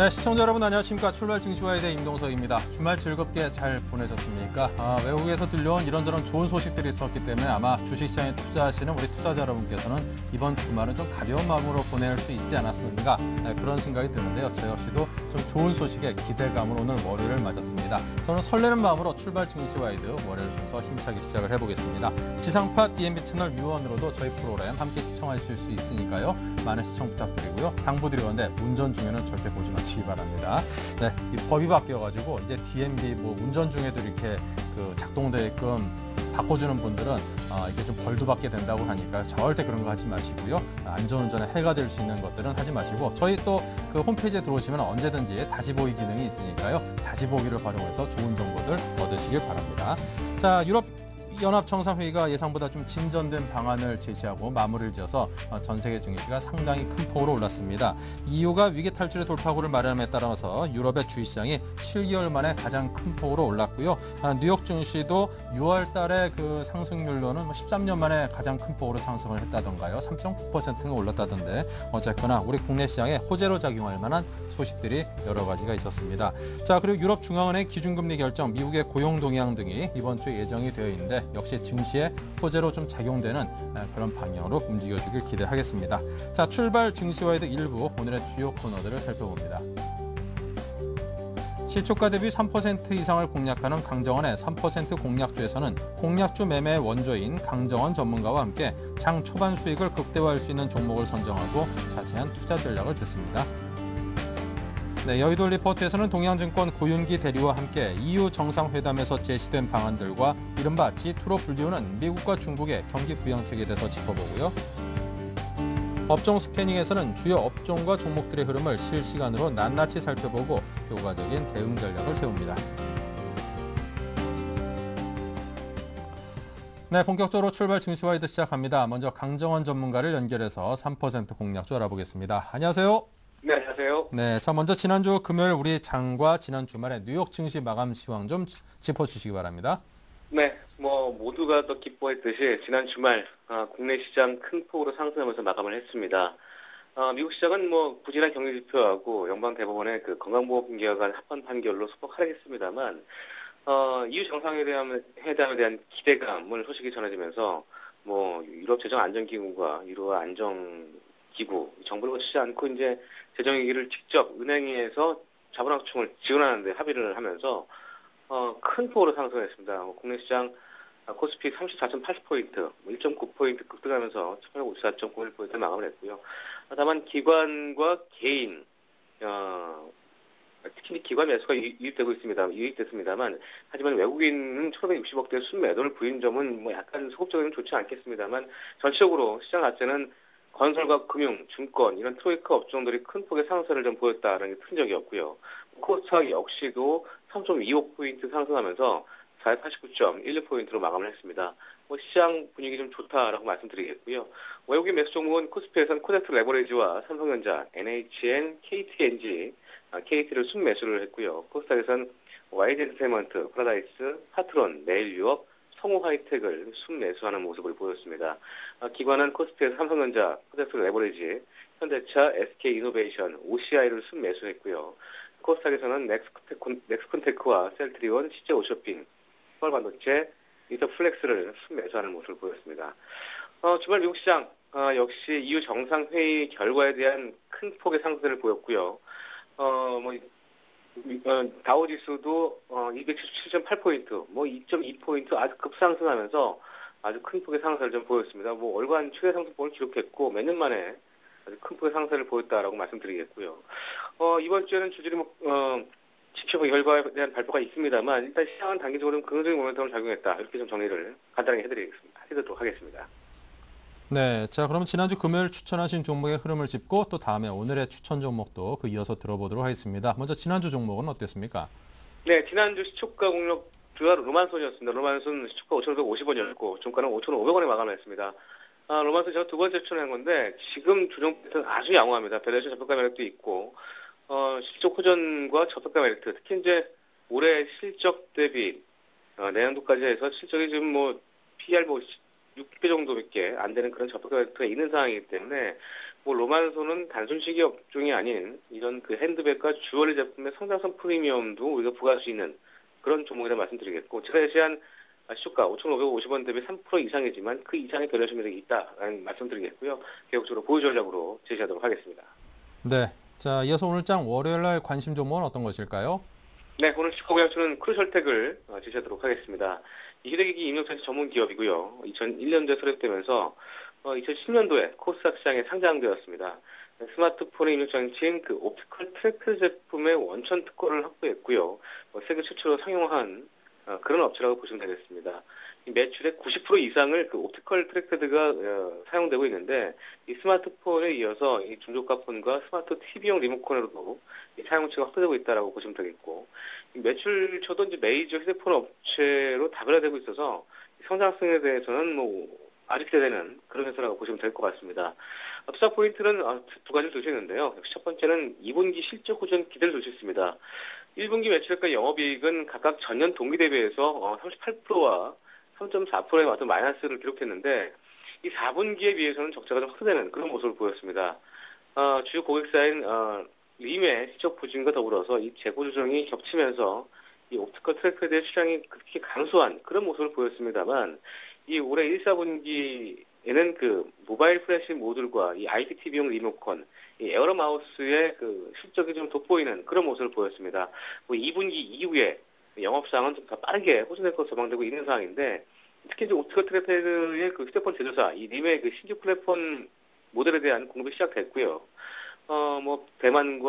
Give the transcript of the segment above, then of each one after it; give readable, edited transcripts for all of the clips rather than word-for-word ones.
네, 시청자 여러분 안녕하십니까. 출발 증시와의 대 임동석입니다. 주말 즐겁게 잘 보내셨습니까? 외국에서 들려온 이런저런 좋은 소식들이 있었기 때문에 아마 주식시장에 투자하시는 우리 투자자 여러분께서는 이번 주말은 좀 가벼운 마음으로 보낼 수 있지 않았습니까? 그런 생각이 드는데요. 저 역시도 좀 좋은 소식에 기대감으로 오늘 월요일을 맞았습니다. 저는 설레는 마음으로 출발 증시와이드 월요일 순서 힘차게 시작을 해보겠습니다. 지상파 DMB 채널 유원으로도 저희 프로그램 함께 시청하실 수 있으니까요. 많은 시청 부탁드리고요. 당부드리건데 운전 중에는 절대 보지 마시기 바랍니다. 네, 이 법이 바뀌어가지고 이제 DMB 운전 중에도 이렇게 작동되게끔 바꿔주는 분들은 이게 좀 벌도 받게 된다고 하니까 절대 그런 거 하지 마시고요. 안전운전에 해가 될 수 있는 것들은 하지 마시고 저희 또 그 홈페이지에 들어오시면 언제든지 다시 보기 기능이 있으니까요. 다시 보기를 활용해서 좋은 정보들 얻으시길 바랍니다. 자, 유럽 연합정상회의가 예상보다 좀 진전된 방안을 제시하고 마무리를 지어서 전 세계 증시가 상당히 큰 폭으로 올랐습니다. EU가 위기 탈출의 돌파구를 마련함에 따라서 유럽의 주식시장이 7개월 만에 가장 큰 폭으로 올랐고요. 뉴욕 증시도 6월 달에 그 상승률로는 13년 만에 가장 큰 폭으로 상승을 했다던가요. 3.9%가 올랐다던데 어쨌거나 우리 국내 시장에 호재로 작용할 만한 소식들이 여러 가지가 있었습니다. 자, 그리고 유럽 중앙은행 기준금리 결정, 미국의 고용 동향 등이 이번 주에 예정이 되어 있는데 역시 증시에 호재로 좀 작용되는 그런 방향으로 움직여주길 기대하겠습니다. 자, 출발 증시와이드 1부 오늘의 주요 코너들을 살펴봅니다. 시초가 대비 3% 이상을 공략하는 강정원의 3% 공략주에서는 공략주 매매 원조인 강정원 전문가와 함께 장 초반 수익을 극대화할 수 있는 종목을 선정하고 자세한 투자 전략을 듣습니다. 네, 여의도 리포트에서는 동양증권 고윤기 대리와 함께 EU 정상회담에서 제시된 방안들과 이른바 G2로 불리우는 미국과 중국의 경기 부양책에 대해서 짚어보고요. 업종 스캐닝에서는 주요 업종과 종목들의 흐름을 실시간으로 낱낱이 살펴보고 효과적인 대응 전략을 세웁니다. 네, 본격적으로 출발 증시와이드 시작합니다. 먼저 강정원 전문가를 연결해서 3% 공략주 알아보겠습니다. 안녕하세요. 네, 안녕하세요. 네, 자 먼저 지난주 금요일 우리 장과 지난 주말에 뉴욕 증시 마감 시황 좀 짚어주시기 바랍니다. 네, 모두가 더 기뻐했듯이 지난 주말 국내 시장 큰 폭으로 상승하면서 마감을 했습니다. 미국 시장은 부진한 경기 지표하고 연방 대법원의 그 건강보험계약안 간 합헌 판결로 소폭 하락했습니다만 EU 정상회담에 대한 기대감을 소식이 전해지면서 유럽 재정 안정기구가 유로 안정기구 정부를 거치지 않고 이제 재정위기를 직접 은행에서 자본확충을 지원하는 데 합의를 하면서 큰 폭으로 상승했습니다. 국내 시장 코스피 34.80포인트, 1.9포인트 급등하면서 1854.91포인트 마감을 했고요. 다만 기관과 개인, 특히 기관 매수가 유입됐습니다만 하지만 외국인은 1,560억대 순매도를 부인 점은 약간 소극적으로는 좋지 않겠습니다만 전체적으로 시장 자체는 건설과 금융, 증권 이런 트로이카 업종들이 큰 폭의 상승을 좀 보였다는 게 특징적이었고요. 코스닥 역시도 3.25포인트 상승하면서 489.16포인트로 마감을 했습니다. 시장 분위기 좀 좋다라고 말씀드리겠고요. 외국인 매수 종목은 코스피에서는 코덱스 레버리지와 삼성전자, NHN, KTNG, KT를 순매수를 했고요. 코스닥에서는 YZ엔터테인먼트, 파라다이스, 파트론, 내일유업, 성우하이텍을 순매수하는 모습을 보였습니다. 기관은 코스피에서 삼성전자, 코덱스 레버리지, 현대차, SK이노베이션, OCI를 순매수했고요. 코스닥에서는 넥스콘테크와 셀트리온, CJ오쇼핑, 서울반도체, 인터플렉스를 순매수하는 모습을 보였습니다. 주말 미국 시장 역시 EU 정상회의 결과에 대한 큰 폭의 상승을 보였고요. 다우지수도 277.8포인트, 2.2포인트 아주 급상승하면서 아주 큰 폭의 상승을 좀 보였습니다. 월간 최대 상승폭을 기록했고 몇 년 만에 아주 큰 폭의 상승을 보였다라고 말씀드리겠고요. 이번 주에는 주주리 지표 결과에 대한 발표가 있습니다만 일단 시장은 단기적으로 긍정적인 모멘텀을 작용했다. 이렇게 좀 정리를 간단하게 해드리도록 하겠습니다. 네, 자 그럼 지난주 금요일 추천하신 종목의 흐름을 짚고 또 다음에 오늘의 추천 종목도 이어서 들어보도록 하겠습니다. 먼저 지난주 종목은 어땠습니까? 네, 지난주 시초가 공략주가 로만손이었습니다. 로만손 시초가 5,550원이었고 종가는 5,500원에 마감을 했습니다. 로만손 제가 두 번째 추천한 건데 지금 주종부터는 아주 양호합니다. 배달시 저평가 매력도 있고 실적 호전과 저평가 메리트, 특히 이제 올해 실적 대비 내년도까지 해서 실적이 지금 PR 6배 정도밖에 안 되는 그런 저평가 메리트가 있는 상황이기 때문에 뭐 로만소는 단순 시계 업종이 아닌 이런 그 핸드백과 주얼리 제품의 성장성 프리미엄도 우리가 부과할 수 있는 그런 종목이라 말씀드리겠고, 제가 제시한 시초가 5,550원 대비 3% 이상이지만 그 이상의 밸류에이션 매력이 있다라는 말씀드리겠고요. 계속적으로 보유 전략으로 제시하도록 하겠습니다. 네. 자, 이어서 오늘 장 월요일 날 관심 종목은 어떤 것일까요? 네, 오늘 시가 공약수는 크루셜텍을 제시하도록 하겠습니다. 이 휴대기기 입력장치 전문 기업이고요. 2001년도에 설립되면서 2010년도에 코스닥 시장에 상장되었습니다. 스마트폰의 입력장치인 그 옵티컬 트래크 제품의 원천 특허를 확보했고요. 세계 최초로 상용한 그런 업체라고 보시면 되겠습니다. 이 매출의 90% 이상을 그 옵티컬 트랙패드가 사용되고 있는데, 이 스마트폰에 이어서 이 중저가 폰과 스마트 TV용 리모컨으로도 이 사용치가 확대되고 있다라고 보시면 되겠고, 이 매출처도 이제 메이저 휴대폰 업체로 다변화되고 있어서 성장성에 대해서는 뭐 아직 기대되는 그런 회사라고 보시면 될 것 같습니다. 투자 포인트는 두 가지를 둘 수 있는데요. 역시 첫 번째는 2분기 실적 호전 기대를 둘 수 있습니다. 1분기 매출과 영업이익은 각각 전년 동기 대비해서 38%와 3.4%의 어떤 마이너스를 기록했는데, 이 4분기에 비해서는 적자가 좀 확대되는 그런 모습을 보였습니다. 주요 고객사인 림의 실적 부진과 더불어서 이 재고 조정이 겹치면서 이 옵티컬 트래크의 시장이 급히 감소한 그런 모습을 보였습니다만, 이 올해 1, 4분기에는 그 모바일 플래시 모듈과 이 IPTV용 리모컨, 이 에어로 마우스의 그 실적이 좀 돋보이는 그런 모습을 보였습니다. 뭐 2분기 이후에 영업상은 좀 더 빠르게 호전될 것으로 전망되고 있는 상황인데, 특히 이제 옵티컬 트래크의 그 휴대폰 제조사, 이 림의 그 신규 플랫폼 모델에 대한 공급이 시작됐고요. 뭐 대만의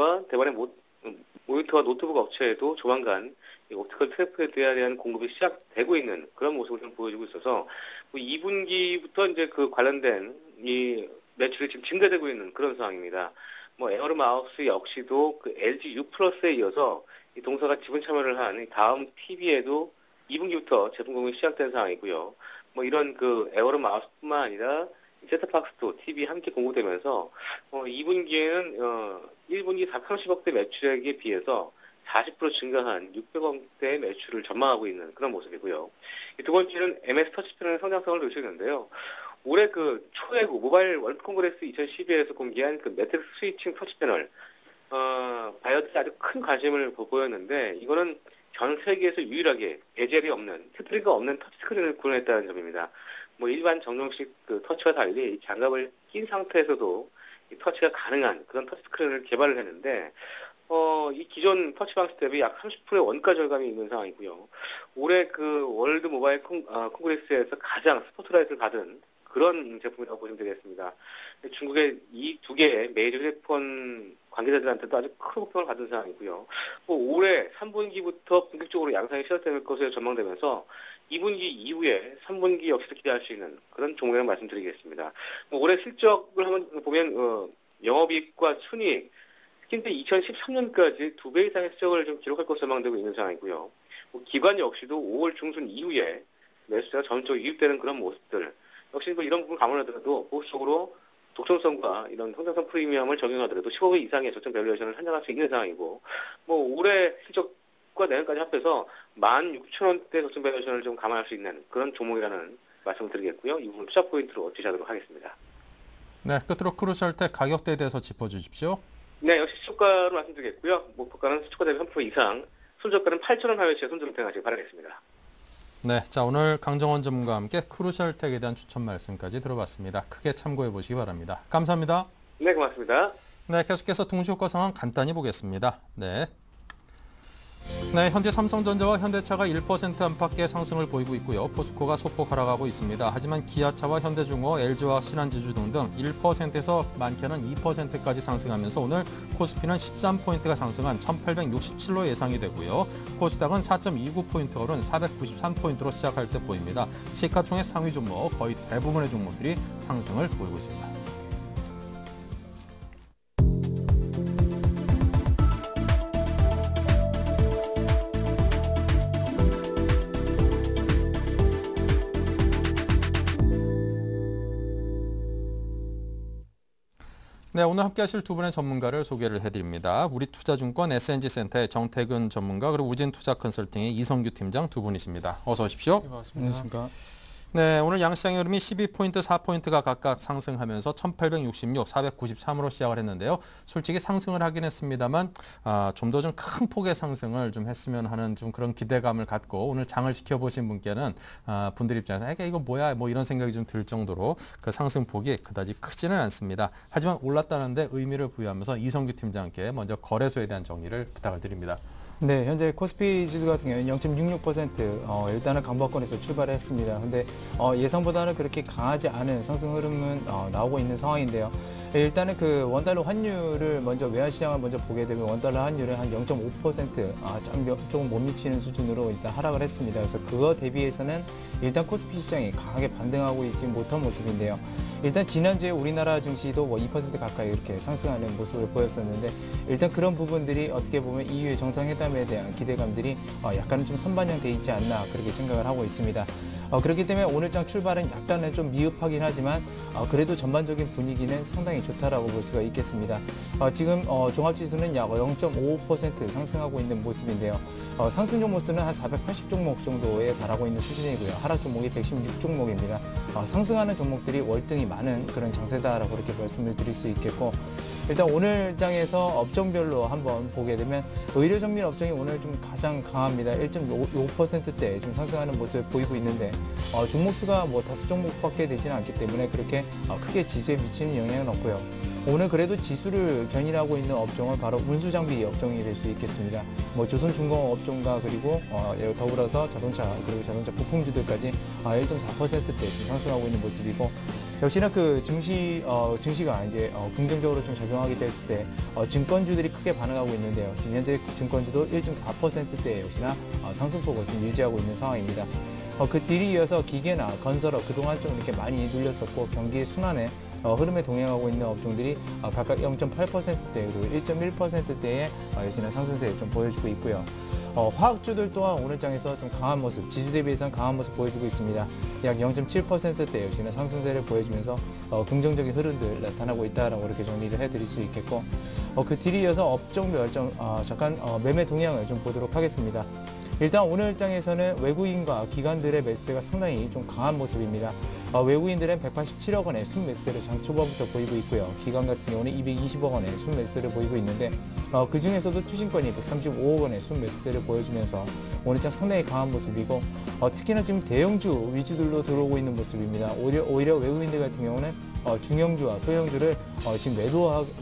모니터와 노트북 업체에도 조만간 이 옵티컬 트래크에 대한 공급이 시작되고 있는 그런 모습을 좀 보여주고 있어서, 뭐 2분기부터 이제 그 관련된 이 매출이 지금 증가되고 있는 그런 상황입니다. 뭐 에어로 마우스 역시도 그 LG U 플러스에 이어서 이 동사가 지분 참여를 한 다음 TV에도 2분기부터 제품 공급이 시작된 상황이고요. 뭐 이런 그 에어로 마우스뿐만 아니라 셋탑박스도 TV 함께 공급되면서 2분기에는 1분기 430억대 매출액에 비해서 40% 증가한 600억대의 매출을 전망하고 있는 그런 모습이고요. 두 번째는 MS 터치펜의 성장성을 놓치고 있는데요. 올해 그 초에 모바일 월드 콩그레스 2012에서 공개한 그 매트릭스 스위칭 터치패널, 바이어들이 아주 큰 관심을 보였는데, 이거는 전 세계에서 유일하게 베젤이 없는, 테두리가 없는 터치스크린을 구현했다는 점입니다. 뭐 일반 정정식 그 터치와 달리 장갑을 낀 상태에서도 이 터치가 가능한 그런 터치스크린을 개발을 했는데, 이 기존 터치 방식 대비 약 30%의 원가 절감이 있는 상황이고요. 올해 그 월드 모바일 콩그레스에서 가장 스포트라이트를 받은 그런 제품이라고 보시면 되겠습니다. 중국의 이 두 개의 메이저 휴대폰 관계자들한테도 아주 큰 호평을 받은 상황이고요. 뭐 올해 3분기부터 본격적으로 양상이 시작될 것으로 전망되면서 2분기 이후에 3분기 역시도 기대할 수 있는 그런 종목이라고 말씀드리겠습니다. 뭐 올해 실적을 한번 보면 영업이익과 순이익, 특히 2013년까지 2배 이상의 실적을 좀 기록할 것으로 전망되고 있는 상황이고요. 뭐 기관 역시도 5월 중순 이후에 매수세가 전적으로 유입되는 그런 모습들, 역시 뭐 이런 부분 감안하더라도 보수적으로 독점성과 이런 성장성 프리미엄을 적용하더라도 15배 이상의 저점 밸류에이션을 산정할 수 있는 상황이고, 뭐 올해 실적과 내년까지 합해서 16,000원대 저점 밸류에이션을 좀 감안할 수 있는 그런 종목이라는 말씀을 드리겠고요. 이 부분 투자 포인트로 제시하도록 하겠습니다. 네, 끝으로 크루셜텍 가격대에 대해서 짚어주십시오. 네, 역시 시초가로 말씀드리겠고요. 목표가는 시초가 대비 3% 이상, 순저가는 8,000원 하회치에 손절 행하시기 바라겠습니다. 네, 자 오늘 강정원 전문가와 함께 크루셜텍에 대한 추천 말씀까지 들어봤습니다. 크게 참고해 보시기 바랍니다. 감사합니다. 네, 고맙습니다. 네, 계속해서 동시효과 상황 간단히 보겠습니다. 네, 현재 삼성전자와 현대차가 1% 안팎의 상승을 보이고 있고요. 포스코가 소폭 하락하고 있습니다. 하지만 기아차와 현대중공업, LG화학, 신한지주 등등 1%에서 많게는 2%까지 상승하면서 오늘 코스피는 13포인트가 상승한 1867로 예상이 되고요. 코스닥은 4.29포인트 오른 493포인트로 시작할 듯 보입니다. 시가총액 상위 종목 거의 대부분의 종목들이 상승을 보이고 있습니다. 네, 오늘 함께 하실 두 분의 전문가를 소개를 해드립니다. 우리투자증권 SNG센터의 정태근 전문가, 그리고 우진투자컨설팅의 이성규 팀장 두 분이십니다. 어서 오십시오. 네, 반갑습니다. 안녕하십니까. 네, 오늘 양시장의 흐름이 12포인트, 4포인트가 각각 상승하면서 1866, 493으로 시작을 했는데요. 솔직히 상승을 하긴 했습니다만 좀 더 좀 큰 폭의 상승을 좀 했으면 하는 좀 그런 기대감을 갖고 오늘 장을 지켜보신 분께는 분들 입장에서 이거 뭐야 뭐 이런 생각이 좀 들 정도로 그 상승폭이 그다지 크지는 않습니다. 하지만 올랐다는데 의미를 부여하면서 이성규 팀장께 먼저 거래소에 대한 정리를 부탁을 드립니다. 네, 현재 코스피 지수 같은 경우는 0.66% 일단은 강보권에서 출발했습니다. 근데 예상보다는 그렇게 강하지 않은 상승 흐름은 나오고 있는 상황인데요. 일단은 그 원달러 환율을 먼저 외환 시장을 먼저 보게 되면 원달러 환율은 한 0.5% 조금 못 미치는 수준으로 일단 하락을 했습니다. 그래서 그거 대비해서는 일단 코스피 시장이 강하게 반등하고 있지 못한 모습인데요. 일단 지난주에 우리나라 증시도 뭐 2% 가까이 이렇게 상승하는 모습을 보였었는데 일단 그런 부분들이 어떻게 보면 EU의 정상회담에 대한 기대감들이 약간은 좀 선반영돼 있지 않나 그렇게 생각을 하고 있습니다. 그렇기 때문에 오늘장 출발은 약간은 좀 미흡하긴 하지만 그래도 전반적인 분위기는 상당히 좋다라고 볼 수가 있겠습니다. 지금 종합지수는 약 0.55% 상승하고 있는 모습인데요. 상승 종목수는 한 480 종목 정도에 달하고 있는 수준이고요. 하락 종목이 116 종목입니다. 상승하는 종목들이 월등히 많은 그런 장세다라고 그렇게 말씀을 드릴 수 있겠고 일단 오늘 장에서 업종별로 한번 보게 되면 의료 정밀 업종이 오늘 좀 가장 강합니다. 1.5%대 좀 상승하는 모습을 보이고 있는데 종목수가 뭐 5종목밖에 되지는 않기 때문에 그렇게 크게 지수에 미치는 영향은 없고요. 오늘 그래도 지수를 견인하고 있는 업종은 바로 운수장비 업종이 될 수 있겠습니다. 뭐 조선중공업 업종과 그리고 더불어서 자동차 그리고 자동차 부품주들까지 1.4%대 좀 상승하고 있는 모습이고 역시나 그 증시가 이제 긍정적으로 좀 작용하게 됐을 때 증권주들이 크게 반응하고 있는데요. 지금 현재 증권주도 1.4%대 역시나 상승폭을 좀 유지하고 있는 상황입니다. 그 뒤에 이어서 기계나 건설업 그동안 좀 이렇게 많이 눌렸었고 경기 순환에 흐름에 동행하고 있는 업종들이 각각 0.8%대 그리고 1.1%대의 역시나 상승세를 좀 보여주고 있고요. 화학주들 또한 오늘 장에서 좀 강한 모습, 지수 대비해서는 강한 모습 보여주고 있습니다. 약 0.7%대 역시나 상승세를 보여주면서 긍정적인 흐름들 나타나고 있다라고 이렇게 정리를 해드릴 수 있겠고 그 뒤에 이어서 업종별 잠깐 매매 동향을 좀 보도록 하겠습니다. 일단 오늘 장에서는 외국인과 기관들의 매수세가 상당히 좀 강한 모습입니다. 외국인들은 187억 원의 순매수를 장 초반부터 보이고 있고요. 기관 같은 경우는 220억 원의 순매수를 보이고 있는데 그 중에서도 투신권이 135억 원의 순매수세를 보여주면서 오늘 장 상당히 강한 모습이고 특히나 지금 대형주 위주들로 들어오고 있는 모습입니다. 오히려 외국인들 같은 경우는 중형주와 소형주를 지금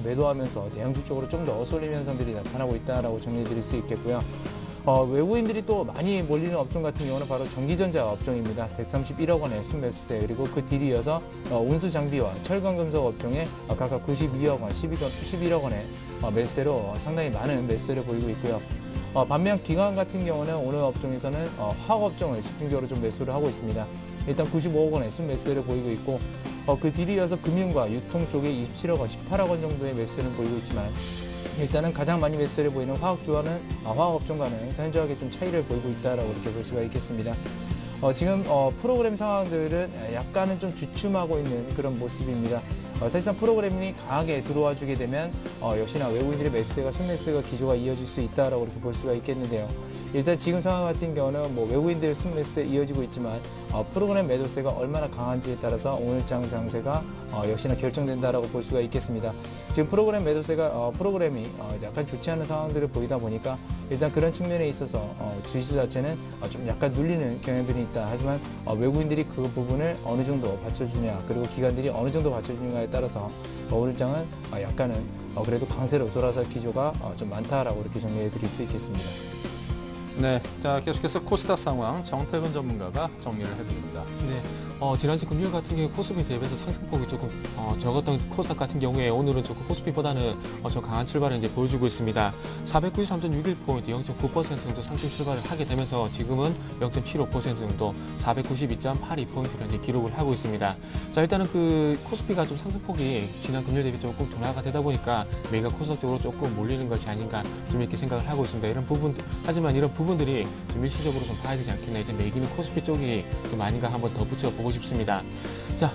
매도하면서 대형주 쪽으로 좀 더 쏠리는 현상들이 나타나고 있다라고 정리드릴 수 있겠고요. 외국인들이 또 많이 몰리는 업종 같은 경우는 바로 전기전자 업종입니다. 131억 원의 순매수세 그리고 그 뒤에 이어서 운수장비와 철강금속 업종에 각각 92억 원, 11억 원의 매수세로 상당히 많은 매수세를 보이고 있고요. 반면 기관 같은 경우는 오늘 업종에서는 화학업종을 집중적으로 좀 매수를 하고 있습니다. 일단 95억 원의 순매수세를 보이고 있고 그 뒤에 이어서 금융과 유통 쪽에 27억 원, 18억 원 정도의 매수세를 보이고 있지만 일단은 가장 많이 매수세를 보이는 화학업종과는 현저하게 좀 차이를 보이고 있다라고 이렇게 볼 수가 있겠습니다. 지금 프로그램 상황들은 약간은 좀 주춤하고 있는 그런 모습입니다. 사실상 프로그램이 강하게 들어와 주게 되면 역시나 외국인들의 매수세가 순매수세가 기조가 이어질 수 있다라고 이렇게 볼 수가 있겠는데요. 일단 지금 상황 같은 경우는 뭐 외국인들의 순매수세 이어지고 있지만 프로그램 매도세가 얼마나 강한지에 따라서 오늘 장세가 역시나 결정된다라고 볼 수가 있겠습니다. 지금 프로그램 매도세가 프로그램이 약간 좋지 않은 상황들을 보이다 보니까 일단 그런 측면에 있어서 지수 자체는 좀 약간 눌리는 경향들이 있다. 하지만 외국인들이 그 부분을 어느 정도 받쳐주냐 그리고 기관들이 어느 정도 받쳐주느냐에 따라서 오늘 장은 약간은 그래도 강세로 돌아설 기조가 좀 많다라고 이렇게 정리해 드릴 수 있겠습니다. 네, 자 계속해서 코스닥 상황 정태근 전문가가 정리를 해드립니다. 네, 지난주 금요일 같은 경우 코스피 대비해서 상승폭이 조금 적었던 코스닥 같은 경우에 오늘은 조금 코스피보다는 좀 강한 출발을 이제 보여주고 있습니다. 493.61포인트, 0.9% 정도 상승 출발을 하게 되면서 지금은 0.75% 정도 492.82포인트를 이제 기록을 하고 있습니다. 자, 일단은 그 코스피가 좀 상승폭이 지난 금요일 대비 조금 둔화가 되다 보니까 매가 코스닥 쪽으로 조금 몰리는 것이 아닌가 좀 이렇게 생각을 하고 있습니다. 하지만 이런 부분들이 좀 일시적으로 좀 봐야 되지 않겠나. 이제 매기는 코스피 쪽이 좀 아닌가 한번 더 붙여보고 싶습니다. 자,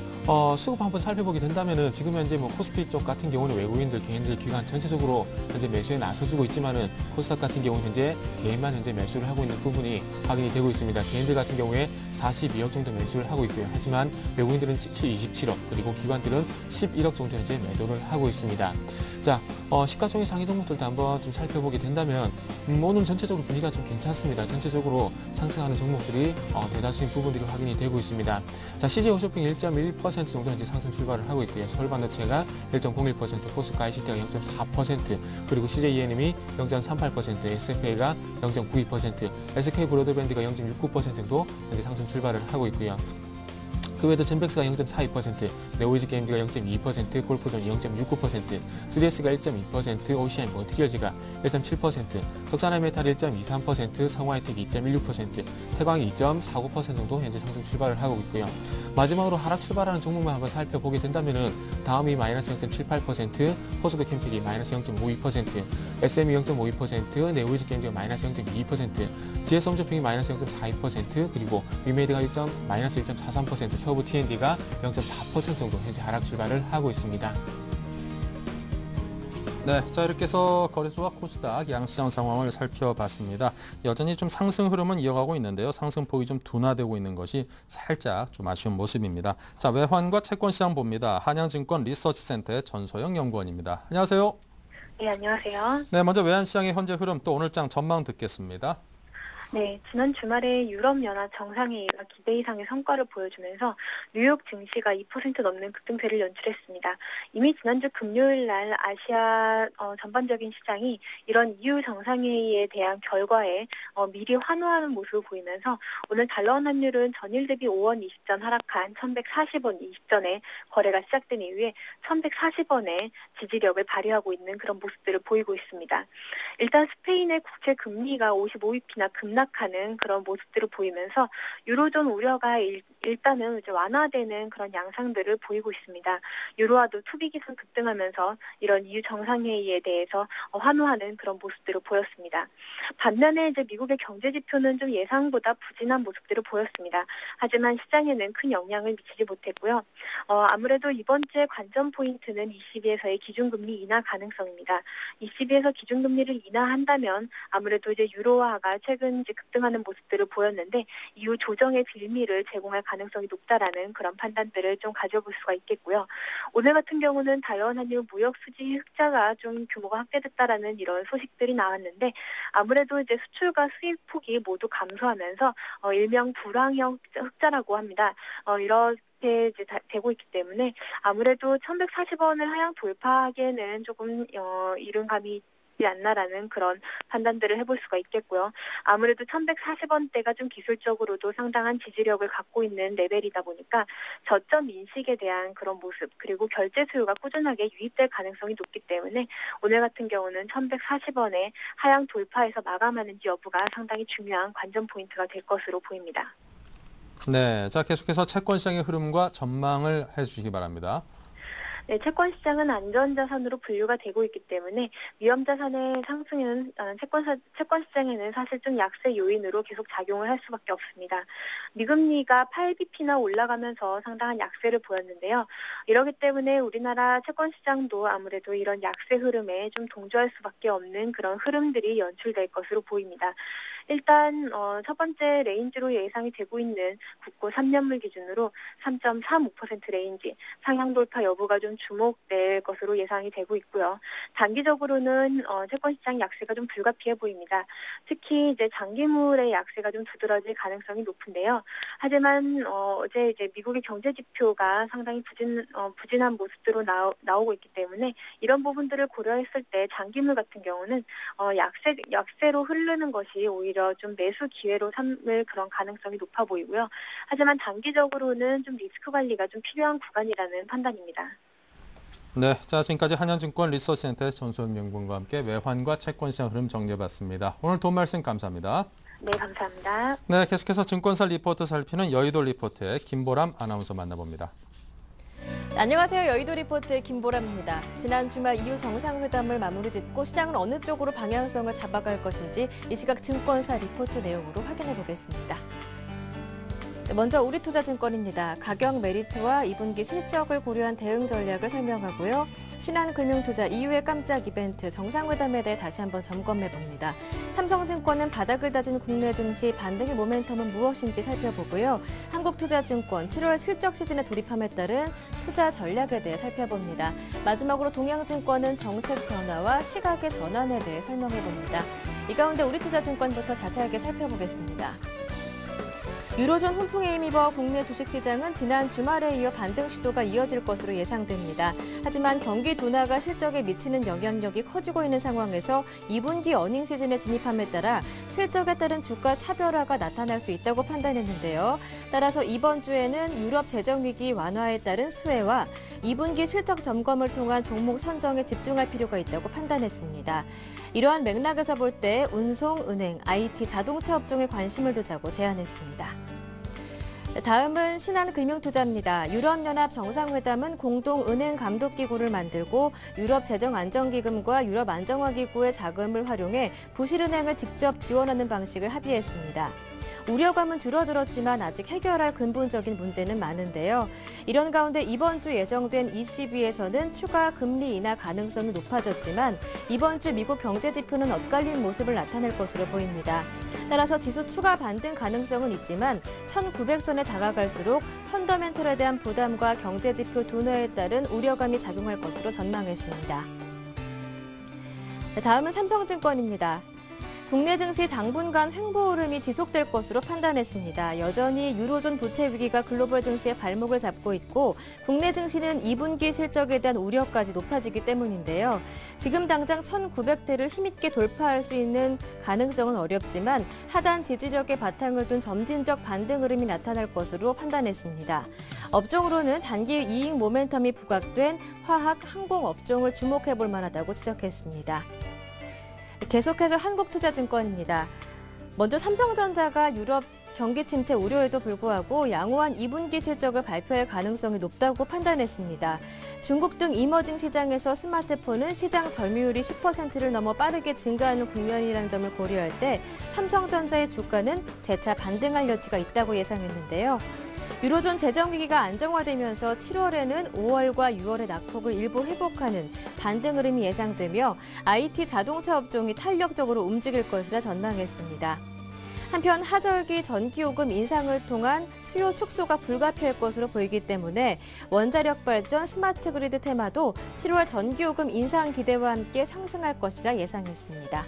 수급 한번 살펴보게 된다면은 지금 현재 뭐 코스피 쪽 같은 경우는 외국인들, 개인들, 기관 전체적으로 현재 매수에 나서주고 있지만은 코스닥 같은 경우는 현재 개인만 현재 매수를 하고 있는 부분이 확인이 되고 있습니다. 개인들 같은 경우에 42억 정도 매수를 하고 있고요. 하지만 외국인들은 27억, 그리고 기관들은 11억 정도 현재 매도를 하고 있습니다. 자, 시가총액 상위 종목들도 한번 좀 살펴보게 된다면 오늘 전체적으로 분위기가 좀 괜찮습니다. 전체적으로 상승하는 종목들이 대다수인 부분들이 확인이 되고 있습니다. 자, CJ-호쇼핑 1.1% 정도 현재 상승 출발을 하고 있고요. 서울반도체가 1.01%, 포스코 ICT가 0.4%, 그리고 CJ-ENM이 0.38%, SFA가 0.92%, SK브로드밴드가 0.69% 정도 현재 상승 출발을 하고 있고요. 그 외에도 젠백스가 0.42%, 네오이즈 게임즈가 0.2%, 골프존이 0.69%, 3S가 1.2%, OCI 머티리얼즈가 1.7%, 덕산하이메탈 1.23%, 성화이텍 2.16%, 태광이 2.49% 정도 현재 상승 출발을 하고 있고요. 마지막으로 하락 출발하는 종목만 한번 살펴보게 된다면은 다음이 마이너스 0.78%, 포스코 캠픽이 마이너스 0.52%, SM이 0.52%, 네오이즈 게임즈가 마이너스 0.22%, GS 홈쇼핑이 마이너스 0.42%, 그리고 위메이드가 마이너스 1.43%, 서브 T&D가 0.4% 정도 현재 하락 출발을 하고 있습니다. 네, 자 이렇게 해서 거래소와 코스닥 양시장 상황을 살펴봤습니다. 여전히 좀 상승 흐름은 이어가고 있는데요. 상승폭이 좀 둔화되고 있는 것이 살짝 좀 아쉬운 모습입니다. 자, 외환과 채권 시장 봅니다. 한양증권 리서치센터의 전소영 연구원입니다. 안녕하세요. 네, 안녕하세요. 네, 먼저 외환시장의 현재 흐름 또 오늘장 전망 듣겠습니다. 네, 지난 주말에 유럽연합 정상회의가 기대 이상의 성과를 보여주면서 뉴욕 증시가 2% 넘는 급등세를 연출했습니다. 이미 지난주 금요일 날 아시아 전반적인 시장이 이런 EU 정상회의에 대한 결과에 미리 환호하는 모습을 보이면서 오늘 달러원 환율은 전일 대비 5원 20전 하락한 1140원 20전에 거래가 시작된 이후에 1140원의 지지력을 발휘하고 있는 그런 모습들을 보이고 있습니다. 일단 스페인의 국채 금리가 55bp나 급락하는 그런 모습들을 보이면서 유로존 우려가 일단은 이제 완화되는 그런 양상들을 보이고 있습니다. 유로화도 투기기술 급등하면서 이런 EU 정상회의에 대해서 환호하는 그런 모습들을 보였습니다. 반면에 이제 미국의 경제 지표는 좀 예상보다 부진한 모습들을 보였습니다. 하지만 시장에는 큰 영향을 미치지 못했고요. 아무래도 이번 주의 관전 포인트는 ECB에서의 기준금리 인하 가능성입니다. ECB에서 기준금리를 인하한다면 아무래도 이제 유로화가 최근 이제 급등하는 모습들을 보였는데 이후 조정의 빌미를 제공할 가능성이 높다라는 그런 판단들을 좀 가져볼 수가 있겠고요. 오늘 같은 경우는 달러원 환율 무역 수지 흑자가 좀 규모가 확대됐다라는 이런 소식들이 나왔는데 아무래도 이제 수출과 수입 폭이 모두 감소하면서 일명 불황형 흑자라고 합니다. 이렇게 이제 되고 있기 때문에 아무래도 1140원을 하향 돌파하기에는 조금 이른 감이 있지 않나라는 그런 판단들을 해볼 수가 있겠고요. 아무래도 1140원대가 좀 기술적으로도 상당한 지지력을 갖고 있는 레벨이다 보니까 저점 인식에 대한 그런 모습 그리고 결제 수요가 꾸준하게 유입될 가능성이 높기 때문에 오늘 같은 경우는 1140원에 하향 돌파해서 마감하는지 여부가 상당히 중요한 관전 포인트가 될 것으로 보입니다. 네, 자 계속해서 채권 시장의 흐름과 전망을 해주시기 바랍니다. 네, 채권 시장은 안전자산으로 분류가 되고 있기 때문에 위험자산의 상승은 채권 시장에는 사실 좀 약세 요인으로 계속 작용을 할 수밖에 없습니다. 미금리가 8bp나 올라가면서 상당한 약세를 보였는데요. 이러기 때문에 우리나라 채권 시장도 아무래도 이런 약세 흐름에 좀 동조할 수밖에 없는 그런 흐름들이 연출될 것으로 보입니다. 일단 첫 번째 레인지로 예상이 되고 있는 국고 3년물 기준으로 3.35% 레인지 상향 돌파 여부가 좀 주목될 것으로 예상이 되고 있고요. 단기적으로는 채권 시장 약세가 좀 불가피해 보입니다. 특히 이제 장기물의 약세가 좀 두드러질 가능성이 높은데요. 하지만 어제 이제 미국의 경제 지표가 상당히 부진한 모습으로 나오고 있기 때문에 이런 부분들을 고려했을 때 장기물 같은 경우는 약세로 흐르는 것이 오히려 좀 매수 기회로 삼을 그런 가능성이 높아 보이고요. 하지만 단기적으로는 좀 리스크 관리가 좀 필요한 구간이라는 판단입니다. 네, 자 지금까지 한양증권 리서치센터의 전소영 연구원과 함께 외환과 채권 시장 흐름 정리해봤습니다. 오늘 도움 말씀 감사합니다. 네, 감사합니다. 네, 계속해서 증권사 리포트 살피는 여의도 리포트의 김보람 아나운서 만나봅니다. 안녕하세요. 여의도 리포트의 김보람입니다. 지난 주말 EU 정상회담을 마무리 짓고 시장은 어느 쪽으로 방향성을 잡아갈 것인지 이 시각 증권사 리포트 내용으로 확인해 보겠습니다. 네, 먼저 우리투자증권입니다. 가격 메리트와 2분기 실적을 고려한 대응 전략을 설명하고요. 신한금융투자 이후의 깜짝 이벤트 정상회담에 대해 다시 한번 점검해봅니다. 삼성증권은 바닥을 다진 국내 증시 반등의 모멘텀은 무엇인지 살펴보고요. 한국투자증권 7월 실적 시즌에 돌입함에 따른 투자 전략에 대해 살펴봅니다. 마지막으로 동양증권은 정책 변화와 시각의 전환에 대해 설명해봅니다. 이 가운데 우리투자증권부터 자세하게 살펴보겠습니다. 유로존 훈풍에 힘입어 국내 주식시장은 지난 주말에 이어 반등 시도가 이어질 것으로 예상됩니다. 하지만 경기 둔화가 실적에 미치는 영향력이 커지고 있는 상황에서 2분기 어닝 시즌에 진입함에 따라 실적에 따른 주가 차별화가 나타날 수 있다고 판단했는데요. 따라서 이번 주에는 유럽 재정위기 완화에 따른 수혜와 2분기 실적 점검을 통한 종목 선정에 집중할 필요가 있다고 판단했습니다. 이러한 맥락에서 볼 때 운송, 은행, IT, 자동차 업종에 관심을 두자고 제안했습니다. 다음은 신한금융투자입니다. 유럽연합 정상회담은 공동은행감독기구를 만들고 유럽재정안정기금과 유럽안정화기구의 자금을 활용해 부실은행을 직접 지원하는 방식을 합의했습니다. 우려감은 줄어들었지만 아직 해결할 근본적인 문제는 많은데요. 이런 가운데 이번 주 예정된 ECB에서는 추가 금리 인하 가능성이 높아졌지만 이번 주 미국 경제 지표는 엇갈린 모습을 나타낼 것으로 보입니다. 따라서 지수 추가 반등 가능성은 있지만 1900선에 다가갈수록 펀더멘털에 대한 부담과 경제 지표 둔화에 따른 우려감이 작용할 것으로 전망했습니다. 다음은 삼성증권입니다. 국내 증시 당분간 횡보 흐름이 지속될 것으로 판단했습니다. 여전히 유로존 부채 위기가 글로벌 증시의 발목을 잡고 있고 국내 증시는 2분기 실적에 대한 우려까지 높아지기 때문인데요. 지금 당장 1900대를 힘있게 돌파할 수 있는 가능성은 어렵지만 하단 지지력의 바탕을 둔 점진적 반등 흐름이 나타날 것으로 판단했습니다. 업종으로는 단기 이익 모멘텀이 부각된 화학, 항공 업종을 주목해 볼 만하다고 지적했습니다. 계속해서 한국투자증권입니다. 먼저 삼성전자가 유럽 경기 침체 우려에도 불구하고 양호한 2분기 실적을 발표할 가능성이 높다고 판단했습니다. 중국 등 이머징 시장에서 스마트폰은 시장 점유율이 10%를 넘어 빠르게 증가하는 국면이라는 점을 고려할 때 삼성전자의 주가는 재차 반등할 여지가 있다고 예상했는데요. 유로존 재정위기가 안정화되면서 7월에는 5월과 6월의 낙폭을 일부 회복하는 반등 흐름이 예상되며 IT 자동차 업종이 탄력적으로 움직일 것이라 전망했습니다. 한편 하절기 전기요금 인상을 통한 수요 축소가 불가피할 것으로 보이기 때문에 원자력 발전, 스마트 그리드 테마도 7월 전기요금 인상 기대와 함께 상승할 것이라 예상했습니다.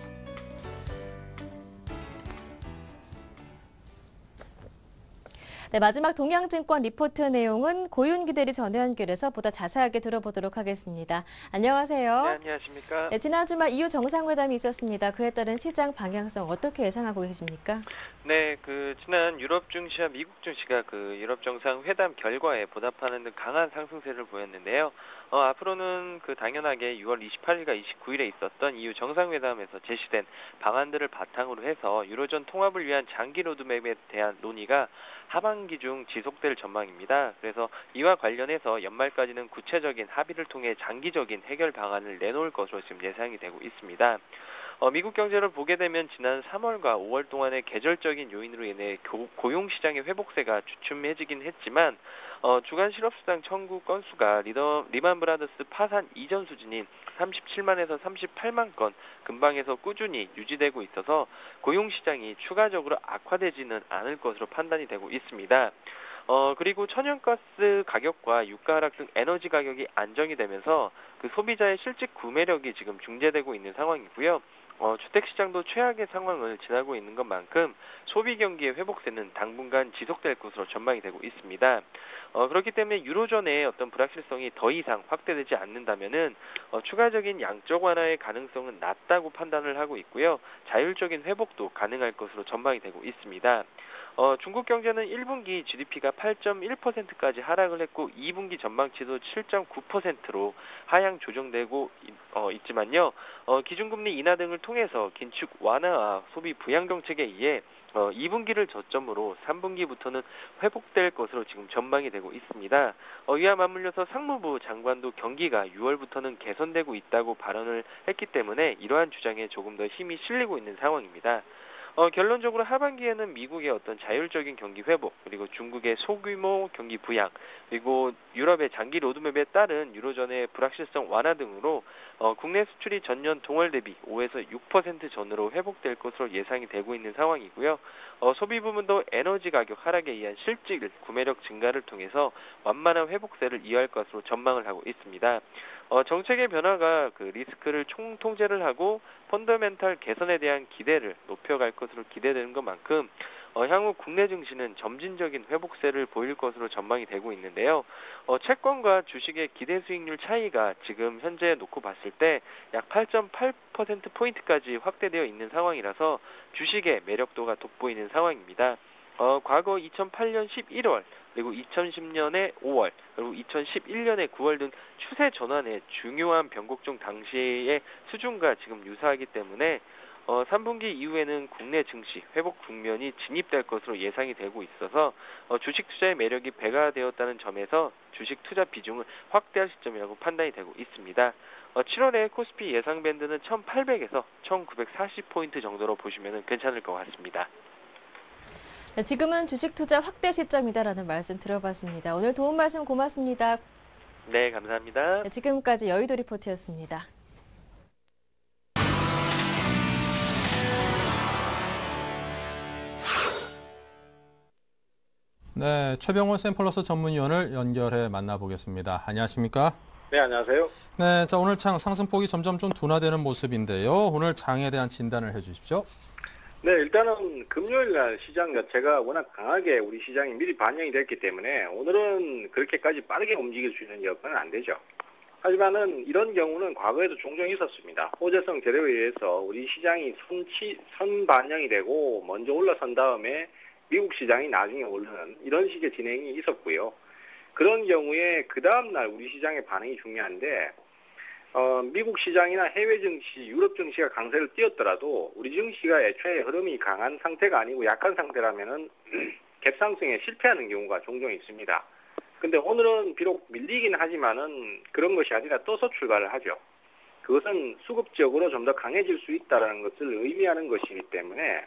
네, 마지막 동양증권 리포트 내용은 고윤 기대리 전화 연결해서 보다 자세하게 들어보도록 하겠습니다. 안녕하세요. 네, 안녕하십니까. 네, 지난 주말 EU 정상회담이 있었습니다. 그에 따른 시장 방향성 어떻게 예상하고 계십니까? 네, 지난 유럽 증시와 미국 증시가 유럽 정상회담 결과에 보답하는 등 강한 상승세를 보였는데요. 앞으로는 당연하게 6월 28일과 29일에 있었던 EU 정상회담에서 제시된 방안들을 바탕으로 해서 유로존 통합을 위한 장기 로드맵에 대한 논의가 하반기 중 지속될 전망입니다. 그래서 이와 관련해서 연말까지는 구체적인 합의를 통해 장기적인 해결 방안을 내놓을 것으로 지금 예상이 되고 있습니다. 미국 경제를 보게 되면 지난 3월과 5월 동안의 계절적인 요인으로 인해 고용시장의 회복세가 주춤해지긴 했지만 주간 실업수당 청구 건수가 리만 브라더스 파산 이전 수준인 37만에서 38만 건 근방에서 꾸준히 유지되고 있어서 고용시장이 추가적으로 악화되지는 않을 것으로 판단이 되고 있습니다. 그리고 천연가스 가격과 유가 하락 등 에너지 가격이 안정이 되면서 소비자의 실질 구매력이 지금 중재되고 있는 상황이고요. 주택시장도 최악의 상황을 지나고 있는 것만큼 소비 경기의 회복세는 당분간 지속될 것으로 전망이 되고 있습니다. 그렇기 때문에 유로존의 어떤 불확실성이 더 이상 확대되지 않는다면은 추가적인 양적 완화의 가능성은 낮다고 판단을 하고 있고요. 자율적인 회복도 가능할 것으로 전망이 되고 있습니다. 중국 경제는 1분기 GDP가 8.1%까지 하락을 했고 2분기 전망치도 7.9%로 하향 조정되고 있지만요. 기준금리 인하 등을 통해서 긴축 완화와 소비 부양 정책에 의해 2분기를 저점으로 3분기부터는 회복될 것으로 지금 전망이 되고 있습니다. 이와 맞물려서 상무부 장관도 경기가 6월부터는 개선되고 있다고 발언을 했기 때문에 이러한 주장에 조금 더 힘이 실리고 있는 상황입니다. 결론적으로 하반기에는 미국의 어떤 자율적인 경기 회복, 그리고 중국의 소규모 경기 부양, 그리고 유럽의 장기 로드맵에 따른 유로존의 불확실성 완화 등으로 국내 수출이 전년 동월 대비 5에서 6% 전으로 회복될 것으로 예상이 되고 있는 상황이고요. 소비 부문도 에너지 가격 하락에 의한 실질 구매력 증가를 통해서 완만한 회복세를 이어갈 것으로 전망을 하고 있습니다. 정책의 변화가 그 리스크를 총통제를 하고 펀더멘탈 개선에 대한 기대를 높여갈 것으로 기대되는 것만큼 향후 국내 증시는 점진적인 회복세를 보일 것으로 전망이 되고 있는데요. 채권과 주식의 기대 수익률 차이가 지금 현재 놓고 봤을 때 약 8.8%포인트까지 확대되어 있는 상황이라서 주식의 매력도가 돋보이는 상황입니다. 과거 2008년 11월, 그리고 2010년의 5월, 그리고 2011년의 9월 등 추세 전환의 중요한 변곡중 당시의 수준과 지금 유사하기 때문에 3분기 이후에는 국내 증시 회복 국면이 진입될 것으로 예상이 되고 있어서 주식 투자의 매력이 배가 되었다는 점에서 주식 투자 비중을 확대할 시점이라고 판단이 되고 있습니다. 7월에 코스피 예상 밴드는 1800에서 1940포인트 정도로 보시면 괜찮을 것 같습니다. 네, 지금은 주식 투자 확대 시점이다라는 말씀 들어봤습니다. 오늘 도움 말씀 고맙습니다. 네, 감사합니다. 네, 지금까지 여의도 리포트였습니다. 네, 최병원 샘플러스 전문위원을 연결해 만나보겠습니다. 안녕하십니까? 네, 안녕하세요. 네, 자 오늘 상승폭이 점점 좀 둔화되는 모습인데요. 오늘 장에 대한 진단을 해주십시오. 네, 일단은 금요일 날 시장 자체가 워낙 강하게 우리 시장이 미리 반영이 됐기 때문에 오늘은 그렇게까지 빠르게 움직일 수 있는 여건은 안 되죠. 하지만은 이런 경우는 과거에도 종종 있었습니다. 호재성 재료에 의해서 우리 시장이 선반영이 되고 먼저 올라선 다음에 미국 시장이 나중에 오르는 이런 식의 진행이 있었고요. 그런 경우에 그 다음날 우리 시장의 반응이 중요한데 미국 시장이나 해외 증시, 유럽 증시가 강세를 띄었더라도 우리 증시가 애초에 흐름이 강한 상태가 아니고 약한 상태라면은 갭상승에 실패하는 경우가 종종 있습니다. 근데 오늘은 비록 밀리긴 하지만은 그런 것이 아니라 떠서 출발을 하죠. 그것은 수급적으로 좀 더 강해질 수 있다는 것을 의미하는 것이기 때문에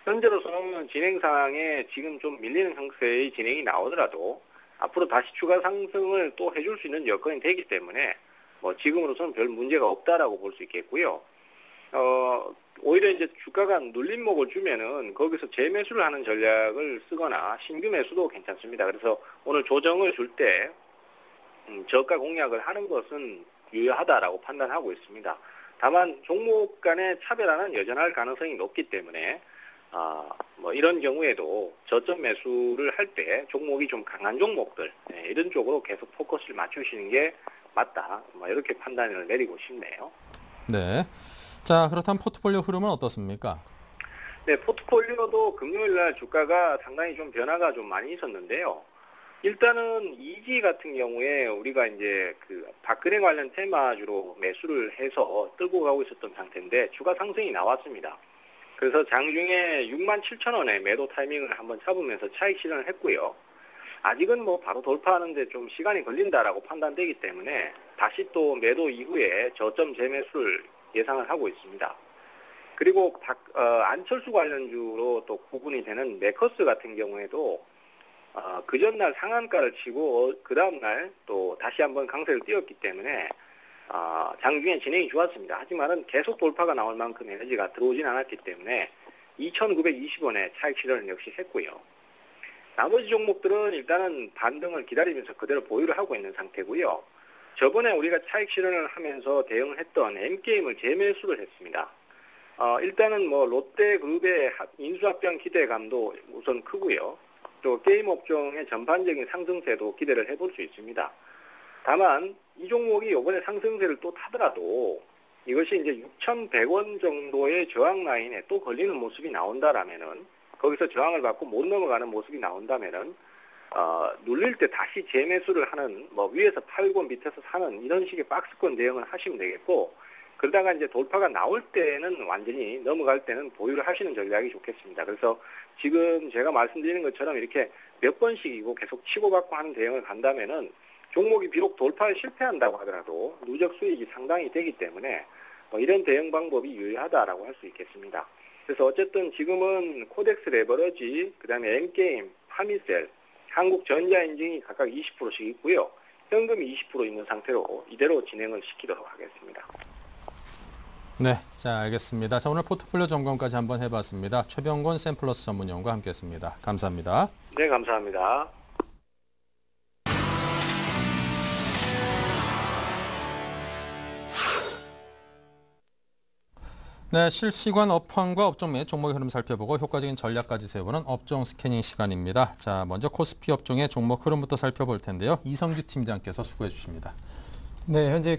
현재로서는 진행 상황에 지금 좀 밀리는 형태의 진행이 나오더라도 앞으로 다시 추가 상승을 또 해줄 수 있는 여건이 되기 때문에 지금으로서는 별 문제가 없다라고 볼 수 있겠고요. 오히려 이제 주가가 눌림목을 주면은 거기서 재매수를 하는 전략을 쓰거나 신규 매수도 괜찮습니다. 그래서 오늘 조정을 줄 때 저가 공략을 하는 것은 유효하다라고 판단하고 있습니다. 다만 종목 간의 차별화는 여전할 가능성이 높기 때문에 이런 경우에도 저점 매수를 할 때 종목이 좀 강한 종목들 이런 쪽으로 계속 포커스를 맞추시는 게 맞다. 이렇게 판단을 내리고 싶네요. 네. 자, 그렇다면 포트폴리오 흐름은 어떻습니까? 네, 포트폴리오도 금요일 날 주가가 상당히 좀 변화가 좀 많이 있었는데요. 일단은 이지 같은 경우에 우리가 이제 그 박근혜 관련 테마주로 매수를 해서 끌고 가고 있었던 상태인데 주가 상승이 나왔습니다. 그래서 장중에 67,000원에 매도 타이밍을 한번 잡으면서 차익 실현을 했고요. 아직은 바로 돌파하는데 좀 시간이 걸린다라고 판단되기 때문에 다시 또 매도 이후에 저점 재매수를 예상을 하고 있습니다. 그리고 안철수 관련주로 또 구분이 되는 메커스 같은 경우에도 그 전날 상한가를 치고 그 다음날 또 다시 한번 강세를 띄웠기 때문에 장중에 진행이 좋았습니다. 하지만은 계속 돌파가 나올 만큼 에너지가 들어오진 않았기 때문에 2,920원에 차익 실현을 역시 했고요. 나머지 종목들은 일단은 반등을 기다리면서 그대로 보유를 하고 있는 상태고요. 저번에 우리가 차익 실현을 하면서 대응을 했던 M게임을 재매수를 했습니다. 일단은 롯데그룹의 인수합병 기대감도 우선 크고요. 또 게임 업종의 전반적인 상승세도 기대를 해볼 수 있습니다. 다만 이 종목이 이번에 상승세를 또 타더라도 이것이 이제 6,100원 정도의 저항 라인에 또 걸리는 모습이 나온다라면은 거기서 저항을 받고 못 넘어가는 모습이 나온다면은 눌릴 때 다시 재매수를 하는 위에서 팔고 밑에서 사는 이런 식의 박스권 대응을 하시면 되겠고 그러다가 이제 돌파가 나올 때는 완전히 넘어갈 때는 보유를 하시는 전략이 좋겠습니다. 그래서 지금 제가 말씀드리는 것처럼 이렇게 몇 번씩이고 계속 치고받고 하는 대응을 간다면은 종목이 비록 돌파에 실패한다고 하더라도 누적 수익이 상당히 되기 때문에 이런 대응 방법이 유효하다라고 할 수 있겠습니다. 그래서 어쨌든 지금은 코덱스 레버러지, 그다음에 M게임, 파미셀, 한국전자인증이 각각 20%씩 있고요. 현금이 20% 있는 상태로 이대로 진행을 시키도록 하겠습니다. 네, 자 알겠습니다. 자 오늘 포트폴리오 점검까지 한번 해봤습니다. 최병곤 샘플러스 전문위원과 함께했습니다. 감사합니다. 네, 감사합니다. 네, 실시간 업황과 업종 및 종목의 흐름 살펴보고 효과적인 전략까지 세우는 업종 스캐닝 시간입니다. 자, 먼저 코스피 업종의 종목 흐름부터 살펴볼 텐데요. 이성규 팀장께서 수고해 주십니다. 네, 현재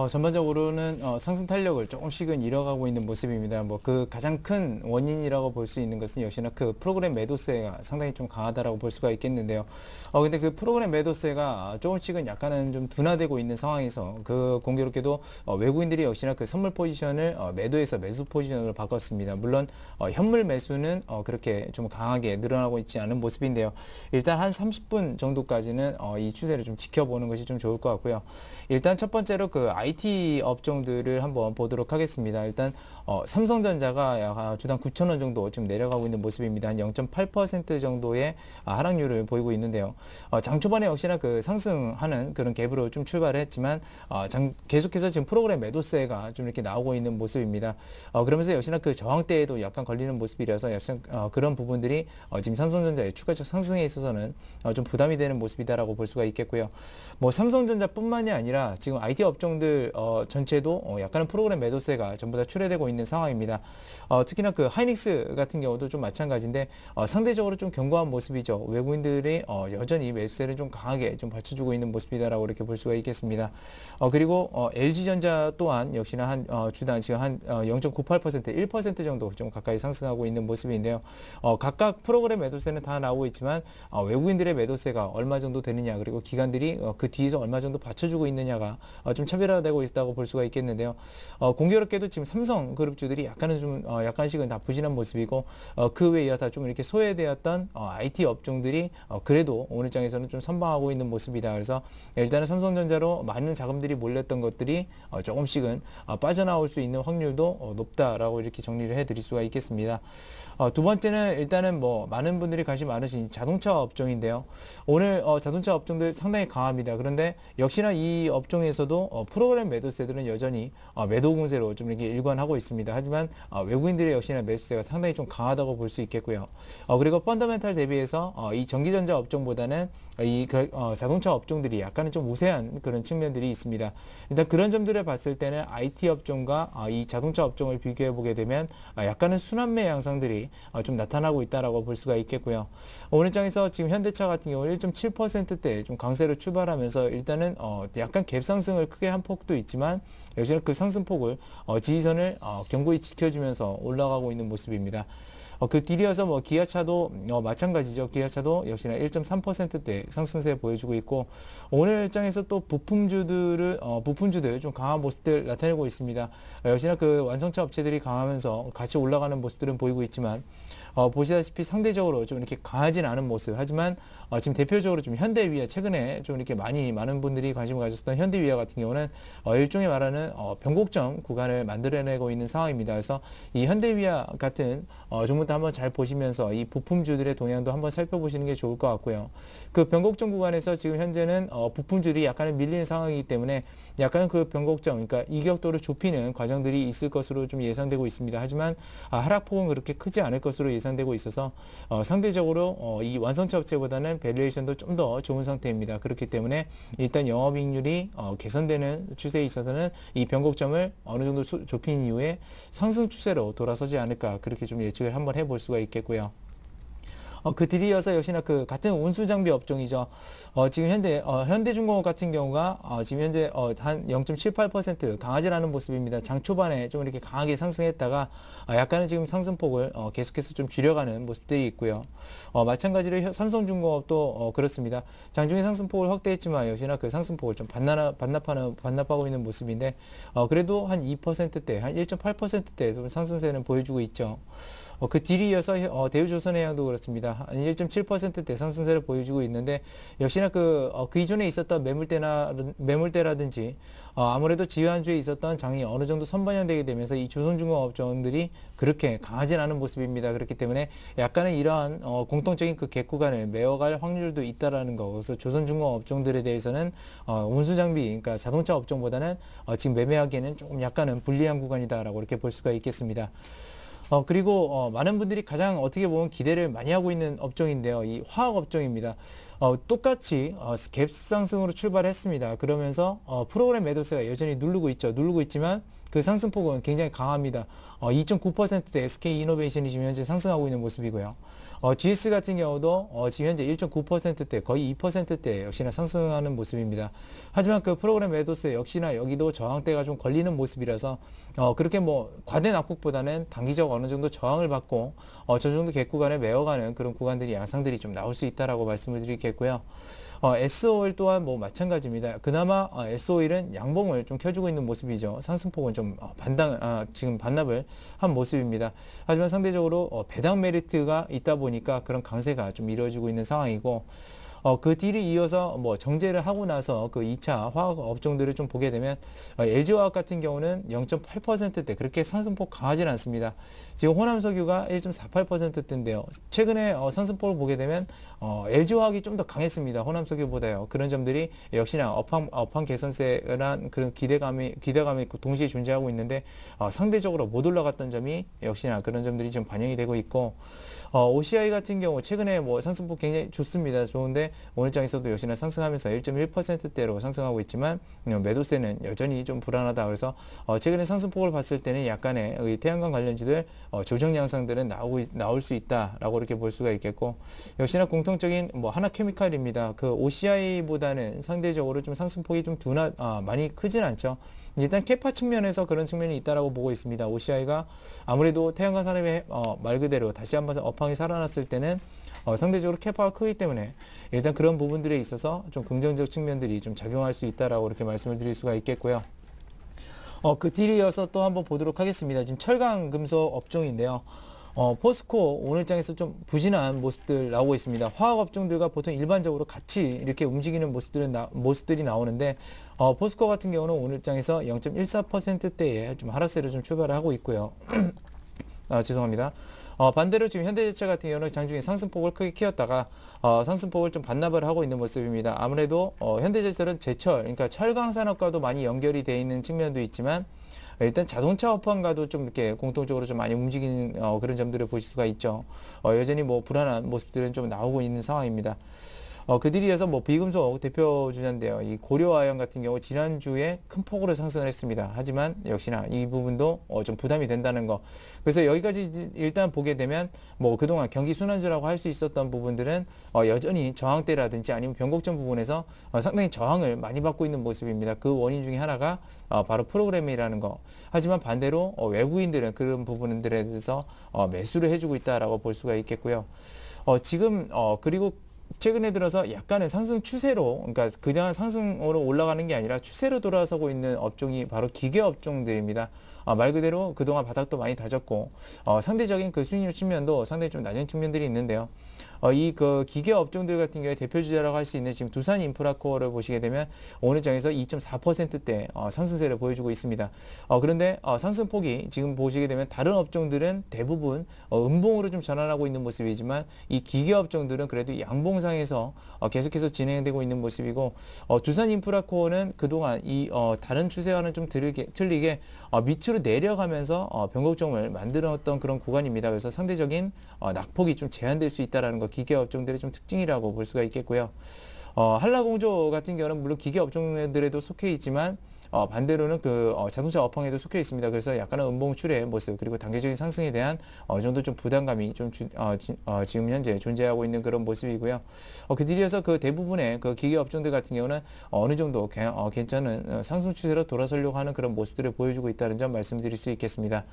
전반적으로는 상승 탄력을 조금씩은 잃어가고 있는 모습입니다. 그 가장 큰 원인이라고 볼 수 있는 것은 역시나 그 프로그램 매도세가 상당히 좀 강하다라고 볼 수가 있겠는데요. 근데 그 프로그램 매도세가 조금씩은 약간은 좀 둔화되고 있는 상황에서 공교롭게도 외국인들이 역시나 그 선물 포지션을 매도해서 매수 포지션으로 바꿨습니다. 물론 현물 매수는 그렇게 좀 강하게 늘어나고 있지 않은 모습인데요. 일단 한 30분 정도까지는 이 추세를 좀 지켜보는 것이 좀 좋을 것 같고요. 일단 첫 번째로 그 IT 업종들을 한번 보도록 하겠습니다. 일단 삼성전자가 약 주당 9,000원 정도 지금 내려가고 있는 모습입니다. 한 0.8% 정도의 하락률을 보이고 있는데요. 장 초반에 역시나 그 상승하는 그런 갭으로 좀 출발했지만 계속해서 지금 프로그램 매도세가 좀 이렇게 나오고 있는 모습입니다. 그러면서 역시나 그 저항대에도 약간 걸리는 모습이라서 약간 그런 부분들이 지금 삼성전자의 추가적 상승에 있어서는 좀 부담이 되는 모습이다라고 볼 수가 있겠고요. 삼성전자뿐만이 아니라 지금 IT 업종들 전체도 약간은 프로그램 매도세가 전부 다 출회되고 있는 상황입니다. 특히나 그 하이닉스 같은 경우도 좀 마찬가지인데 상대적으로 좀 견고한 모습이죠. 외국인들이 여전히 매수세를 좀 강하게 좀 받쳐주고 있는 모습이다라고 이렇게 볼 수가 있겠습니다. 그리고 LG전자 또한 역시나 한 주당 지금 한 0.98%, 1% 정도 좀 가까이 상승하고 있는 모습인데요. 각각 프로그램 매도세는 다 나오고 있지만 외국인들의 매도세가 얼마 정도 되느냐, 그리고 기관들이 그 뒤에서 얼마 정도 받쳐주고 있느냐가 좀 차별화되고 있다고 볼 수가 있겠는데요. 공교롭게도 지금 삼성그룹주들이 약간씩은 다 부진한 모습이고 그 외에 다 좀 이렇게 소외되었던 IT 업종들이 그래도 오늘 장에서는 좀 선방하고 있는 모습이다. 그래서 일단은 삼성전자로 많은 자금들이 몰렸던 것들이 조금씩은 빠져나올 수 있는 확률도 높다라고 이렇게 정리를 해드릴 수가 있겠습니다. 두 번째는 일단은 많은 분들이 관심 많으신 자동차 업종인데요. 오늘 자동차 업종들 상당히 강합니다. 그런데 역시나 이 업종에서도 프로그램 매도세들은 여전히 매도 공세로 좀 이렇게 일관하고 있습니다. 하지만 외국인들의 역시나 매수세가 상당히 좀 강하다고 볼 수 있겠고요. 그리고 펀더멘탈 대비해서 이 전기전자 업종보다는 이 자동차 업종들이 약간은 좀 우세한 그런 측면들이 있습니다. 일단 그런 점들을 봤을 때는 IT 업종과 이 자동차 업종을 비교해 보게 되면 약간은 순환매 양상들이 좀 나타나고 있다라고 볼 수가 있겠고요. 오늘 장에서 지금 현대차 같은 경우 1.7%대 좀 강세로 출발하면서 일단은 약간 갭 상승을 크게 한 폭도 있지만 역시나 그 상승폭을 지지선을 견고히 지켜주면서 올라가고 있는 모습입니다. 그 뒤이어서 기아차도 마찬가지죠. 기아차도 역시나 1.3%대 상승세 보여주고 있고 오늘 일장에서 또 부품주들 좀 강한 모습들 나타내고 있습니다. 역시나 그 완성차 업체들이 강하면서 같이 올라가는 모습들은 보이고 있지만 보시다시피 상대적으로 좀 이렇게 강하진 않은 모습. 하지만 지금 대표적으로 좀 현대위아 최근에 좀 이렇게 많은 분들이 관심을 가졌던 현대위아 같은 경우는 일종의 말하는 변곡점 구간을 만들어내고 있는 상황입니다. 그래서 이 현대위아 같은 종목도 한번 잘 보시면서 이 부품주들의 동향도 한번 살펴보시는 게 좋을 것 같고요. 그 변곡점 구간에서 지금 현재는 부품주들이 약간은 밀리는 상황이기 때문에 약간 그 변곡점, 그러니까 이격도를 좁히는 과정들이 있을 것으로 좀 예상되고 있습니다. 하지만 하락폭은 그렇게 크지 않을 것으로 예상되고 있어서 상대적으로 이 완성차 업체보다는 밸류에이션도 좀 더 좋은 상태입니다. 그렇기 때문에 일단 영업이익률이 개선되는 추세에 있어서는 이 변곡점을 어느 정도 좁힌 이후에 상승 추세로 돌아서지 않을까 그렇게 좀 예측을 한번 해볼 수가 있겠고요. 그 뒤이어서 역시나 그 같은 운수장비 업종이죠. 지금 현대중공업 같은 경우가 지금 현재 한 0.78% 강하지 않은 모습입니다. 장 초반에 좀 이렇게 강하게 상승했다가 약간은 지금 상승폭을 계속해서 좀 줄여가는 모습들이 있고요. 마찬가지로 삼성중공업도 그렇습니다. 장중에 상승폭을 확대했지만 역시나 그 상승폭을 좀 반납하고 있는 모습인데 그래도 한 2%대, 한 1.8%대 좀 상승세는 보여주고 있죠. 그 뒤를 이어서 대우조선해양도 그렇습니다. 한 1.7%대 상승세를 보여주고 있는데 역시나 그 이전에 있었던 매물대라든지 아무래도 지난주에 있었던 장이 어느 정도 선반영되게 되면서 이 조선중공업종들이 그렇게 강하진 않은 모습입니다. 그렇기 때문에 약간은 이러한 공통적인 그 갭 구간을 메워갈 확률도 있다라는 거. 그래서 조선중공업종들에 대해서는 운수장비, 그러니까 자동차 업종보다는 지금 매매하기에는 조금 약간은 불리한 구간이다라고 이렇게 볼 수가 있겠습니다. 그리고 많은 분들이 가장 어떻게 보면 기대를 많이 하고 있는 업종인데요. 이 화학 업종입니다. 똑같이 갭 상승으로 출발했습니다. 그러면서 프로그램 매도세가 여전히 누르고 있지만 그 상승폭은 굉장히 강합니다. 2.9%대 SK이노베이션이 지금 현재 상승하고 있는 모습이고요. GS 같은 경우도 지금 현재 1.9%대 거의 2%대 역시나 상승하는 모습입니다. 하지만 그 프로그램 매도세 역시나 여기도 저항대가 좀 걸리는 모습이라서 그렇게 뭐 과대 낙폭보다는 단기적 어느 정도 저항을 받고 저 정도 갭 구간을 메워가는 그런 구간들이 양상들이 좀 나올 수 있다라고 말씀을 드리겠고요. SO일 또한 뭐 마찬가지입니다. 그나마 SO일은 양봉을 좀 켜주고 있는 모습이죠. 상승폭은 좀 지금 반납을 한 모습입니다. 하지만 상대적으로 배당 메리트가 있다 보니까 그런 강세가 좀 이루어지고 있는 상황이고 그 뒤를 이어서 뭐 정제를 하고 나서 그 2차 화학 업종들을 좀 보게 되면 LG화학 같은 경우는 0.8%대 그렇게 상승폭 강하진 않습니다. 지금 호남석유가 1.48%대인데요. 최근에 상승폭을 보게 되면 LG화학이 좀 더 강했습니다. 호남석유보다요. 그런 점들이 역시나 업황 개선세란 그런 기대감이 동시에 존재하고 있는데 상대적으로 못 올라갔던 점이 역시나 그런 점들이 좀 반영이 되고 있고 OCI 같은 경우 최근에 뭐 상승폭 굉장히 좋습니다. 좋은데 오늘 장에서도 역시나 상승하면서 1.1%대로 상승하고 있지만 매도세는 여전히 좀 불안하다. 그래서 최근에 상승폭을 봤을 때는 약간의 태양광 관련주들 조정 양상들은 나올 수 있다라고 이렇게 볼 수가 있겠고 역시나 공통적인 뭐 하나케미칼입니다. 그 OCI보다는 상대적으로 좀 상승폭이 좀 많이 크진 않죠. 일단 캐파 측면에서 그런 측면이 있다라고 보고 있습니다. OCI가 아무래도 태양광 산업의 말 그대로 다시 한번 업황이 살아났을 때는 상대적으로 캐파가 크기 때문에 일단 그런 부분들에 있어서 좀 긍정적 측면들이 좀 작용할 수 있다라고 이렇게 말씀을 드릴 수가 있겠고요. 그 뒤에 이어서 또 한번 보도록 하겠습니다. 지금 철강 금속 업종인데요. 포스코 오늘 장에서 좀 부진한 모습들 나오고 있습니다. 화학 업종들과 보통 일반적으로 같이 이렇게 움직이는 모습들이 나오는데 포스코 같은 경우는 오늘 장에서 0.14%대의 좀 하락세를 좀 출발을 하고 있고요. 죄송합니다. 반대로 지금 현대제철 같은 경우는 장중에 상승폭을 크게 키웠다가 상승폭을 좀 반납을 하고 있는 모습입니다. 아무래도 현대제철은 제철, 그러니까 철강 산업과도 많이 연결이 되어 있는 측면도 있지만 일단 자동차 업황과도 좀 이렇게 공통적으로 좀 많이 움직이는 그런 점들을 보실 수가 있죠. 여전히 뭐 불안한 모습들은 좀 나오고 있는 상황입니다. 그 뒤에 이어서 뭐 비금속 대표 주자인데요. 이 고려아연 같은 경우 지난주에 큰 폭으로 상승을 했습니다. 하지만 역시나 이 부분도 좀 부담이 된다는 거. 그래서 여기까지 일단 보게 되면 뭐 그동안 경기 순환주라고 할 수 있었던 부분들은 여전히 저항대라든지 아니면 변곡점 부분에서 상당히 저항을 많이 받고 있는 모습입니다. 그 원인 중에 하나가 바로 프로그램이라는 거. 하지만 반대로 외국인들은 그런 부분들에 대해서 매수를 해주고 있다라고 볼 수가 있겠고요. 지금 그리고 최근에 들어서 약간의 상승 추세로, 그러니까 그냥 상승으로 올라가는 게 아니라 추세로 돌아서고 있는 업종이 바로 기계 업종들입니다. 말 그대로 그동안 바닥도 많이 다졌고 상대적인 그 수익률 측면도 상당히 좀 낮은 측면들이 있는데요. 이 그 기계 업종들 같은 경우에 대표 주자라고 할 수 있는 지금 두산 인프라코어를 보시게 되면 오늘 장에서 2.4%대 상승세를 보여주고 있습니다. 그런데 상승폭이 지금 보시게 되면 다른 업종들은 대부분 음봉으로 좀 전환하고 있는 모습이지만 이 기계 업종들은 그래도 양봉상에서 계속해서 진행되고 있는 모습이고 두산 인프라코어는 그동안 이 다른 추세와는 좀 틀리게 밑으로 내려가면서 변곡점을 만들었던 그런 구간입니다. 그래서 상대적인 낙폭이 좀 제한될 수 있다는 거 기계 업종들의 좀 특징이라고 볼 수가 있겠고요. 한라공조 같은 경우는 물론 기계 업종들에도 속해 있지만 반대로는 그 자동차 업황에도 속해 있습니다. 그래서 약간은 음봉출의 모습 그리고 단계적인 상승에 대한 어느 정도 좀 부담감이 좀 지금 현재 존재하고 있는 그런 모습이고요. 그 뒤이어서 그 대부분의 그 기계 업종들 같은 경우는 어느 정도 괜찮은 상승 추세로 돌아서려고 하는 그런 모습들을 보여주고 있다는 점 말씀드릴 수 있겠습니다.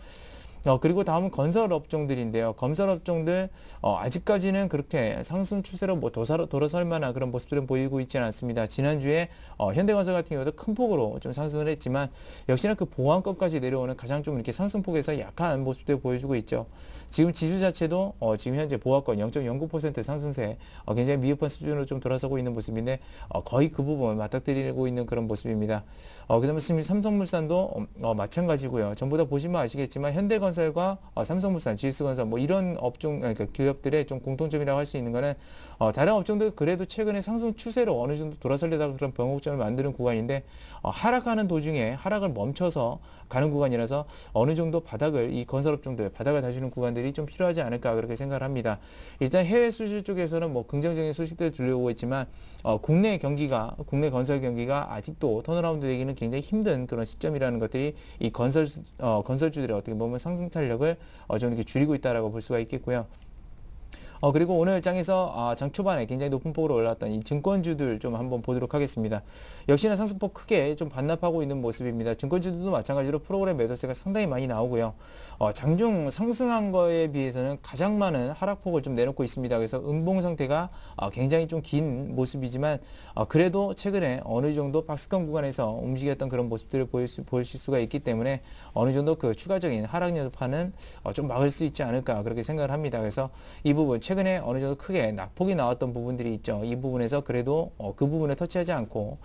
그리고 다음은 건설 업종들인데요. 건설 업종들 아직까지는 그렇게 상승 추세로 뭐 돌아설 만한 그런 모습들은 보이고 있지는 않습니다. 지난주에 현대건설 같은 경우도 큰 폭으로 좀 상승을 했지만 역시나 그 보합권까지 내려오는 가장 좀 이렇게 상승폭에서 약한 모습들 보여주고 있죠. 지금 지수 자체도 지금 현재 보합권 0.09% 상승세 굉장히 미흡한 수준으로 좀 돌아서고 있는 모습인데 거의 그 부분 맞닥뜨리고 있는 그런 모습입니다. 그다음에 삼성물산도 마찬가지고요. 전부 다 보시면 아시겠지만 현대건설과 삼성물산, GS건설 뭐 이런 업종 그러니까 기업들의 좀 공통점이라고 할 수 있는 거는 다른 업종들 그래도 최근에 상승 추세로 어느 정도 돌아서려다가 그런 변곡점을 만드는 구간인데 하락하는 도중에 하락을 멈춰서 가는 구간이라서 어느 정도 바닥을 이 건설업종들 바닥을 다지는 구간들이 좀 필요하지 않을까 그렇게 생각을 합니다. 일단 해외 수출 쪽에서는 뭐 긍정적인 소식들 들려오고 있지만 국내 건설 경기가 아직도 턴어라운드 되기는 굉장히 힘든 그런 시점이라는 것들이 이 건설주들의 어떻게 보면 상승 탄력을 좀 이렇게 줄이고 있다라고 볼 수가 있겠고요. 그리고 오늘 장에서 장 초반에 굉장히 높은 폭으로 올라왔던 이 증권주들 좀 한번 보도록 하겠습니다. 역시나 상승폭 크게 좀 반납하고 있는 모습입니다. 증권주들도 마찬가지로 프로그램 매도세가 상당히 많이 나오고요. 장중 상승한 거에 비해서는 가장 많은 하락폭을 좀 내놓고 있습니다. 그래서 음봉 상태가 굉장히 좀 긴 모습이지만 그래도 최근에 어느 정도 박스권 구간에서 움직였던 그런 모습들을 보실 수가 있기 때문에 어느 정도 그 추가적인 하락 여파는 좀 막을 수 있지 않을까 그렇게 생각을 합니다. 그래서 이 부분 최근에 어느 정도 크게 낙폭이 나왔던 부분들이 있죠. 이 부분에서 그래도 그 부분을 터치하지 않고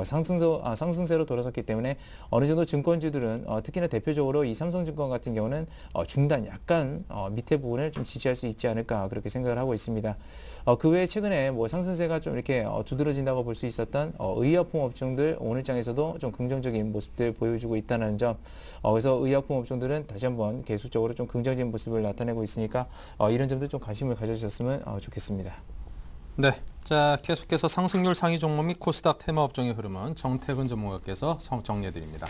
상승세로 돌아섰기 때문에 어느 정도 증권주들은 특히나 대표적으로 이 삼성증권 같은 경우는 중단 약간 밑에 부분을 좀 지지할 수 있지 않을까 그렇게 생각을 하고 있습니다. 그 외에 최근에 뭐 상승세가 좀 이렇게 두드러진다고 볼 수 있었던 의약품 업종들 오늘 장에서도 좀 긍정적인 모습들 보여주고 있다는 점. 그래서 의약품 업종들은 다시 한번 계속적으로 좀 긍정적인 모습을 나타내고 있으니까 이런 점도 좀 관심을 가져주셨으면 좋겠습니다. 네, 자 계속해서 상승률 상위 종목 및 코스닥 테마 업종의 흐름은 정태근 전문가께서 정리해드립니다.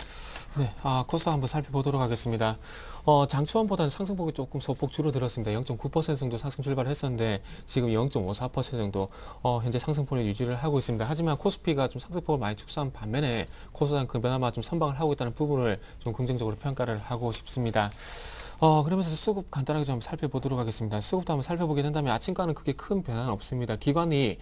네, 코스닥 한번 살펴보도록 하겠습니다. 장초반보다는 상승폭이 조금 소폭 줄어들었습니다. 0.9% 정도 상승 출발했었는데 지금 0.54% 정도 현재 상승폭을 유지를 하고 있습니다. 하지만 코스피가 좀 상승폭을 많이 축소한 반면에 코스닥은 그나마 좀 선방을 하고 있다는 부분을 좀 긍정적으로 평가를 하고 싶습니다. 그러면서 수급 간단하게 좀 살펴보도록 하겠습니다. 수급도 한번 살펴보게 된다면 아침과는 크게 큰 변화는 없습니다. 기관이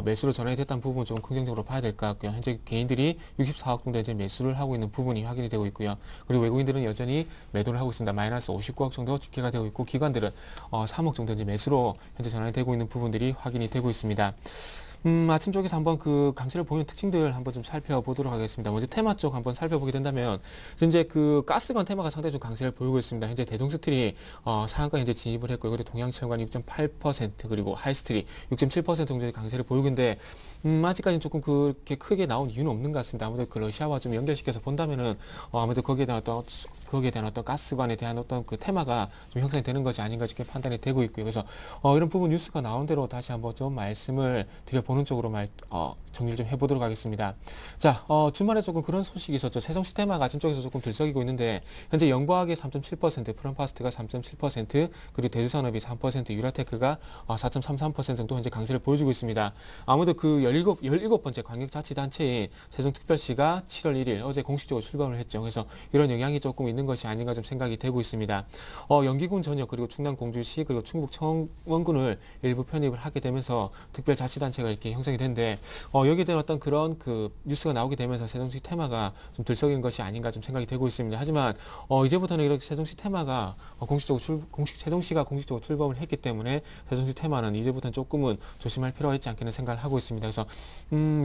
매수로 전환이 됐다는 부분 좀 긍정적으로 봐야 될 것 같고요. 현재 개인들이 64억 정도 이제 매수를 하고 있는 부분이 확인이 되고 있고요. 그리고 외국인들은 여전히 매도를 하고 있습니다. 마이너스 59억 정도 집계가 되고 있고 기관들은 3억 정도 이제 매수로 현재 전환이 되고 있는 부분들이 확인이 되고 있습니다. 아침 쪽에서 한번 그 강세를 보이는 특징들 한번 좀 살펴보도록 하겠습니다. 먼저 테마 쪽 한번 살펴보게 된다면 현재 그 가스관 테마가 상당히 좀 강세를 보이고 있습니다. 현재 대동스틸이 상한가 현재 진입을 했고요. 그리고 동양철관이 6.8% 그리고 하이스틸이 6.7% 정도의 강세를 보이고 있는데 아직까지는 조금 그렇게 크게 나온 이유는 없는 것 같습니다. 아무래도 그 러시아와 좀 연결시켜서 본다면은 아무래도 거기에 대한 어떤 가스관에 대한 어떤 그 테마가 좀 형성이 되는 것이 아닌가 이렇게 판단이 되고 있고요. 그래서 이런 부분 뉴스가 나온 대로 다시 한번 좀 말씀을 드려보는 쪽으로 정리를 좀 해보도록 하겠습니다. 자, 주말에 조금 그런 소식이 있었죠. 세종시 테마가 아침 쪽에서 조금 들썩이고 있는데 현재 영과학이 3.7%, 프롬파스트가 3.7%, 그리고 대두산업이 3%, 유라테크가 4.33% 정도 현재 강세를 보여주고 있습니다. 아무래도 그 17번째 광역자치단체인 세종특별시가 7월 1일 어제 공식적으로 출범을 했죠. 그래서 이런 영향이 조금 있는 것이 아닌가 좀 생각이 되고 있습니다. 연기군 전역 그리고 충남 공주시 그리고 충북 청원군을 일부 편입을 하게 되면서 특별자치단체가 이렇게 형성이 됐는데 여기에 대한 어떤 그런 그 뉴스가 나오게 되면서 세종시 테마가 좀 들썩이는 것이 아닌가 좀 생각이 되고 있습니다. 하지만 이제부터는 이렇게 세종시 테마가 세종시가 공식적으로 출범을 했기 때문에 세종시 테마는 이제부터는 조금은 조심할 필요가 있지 않겠는 생각을 하고 있습니다. 그래서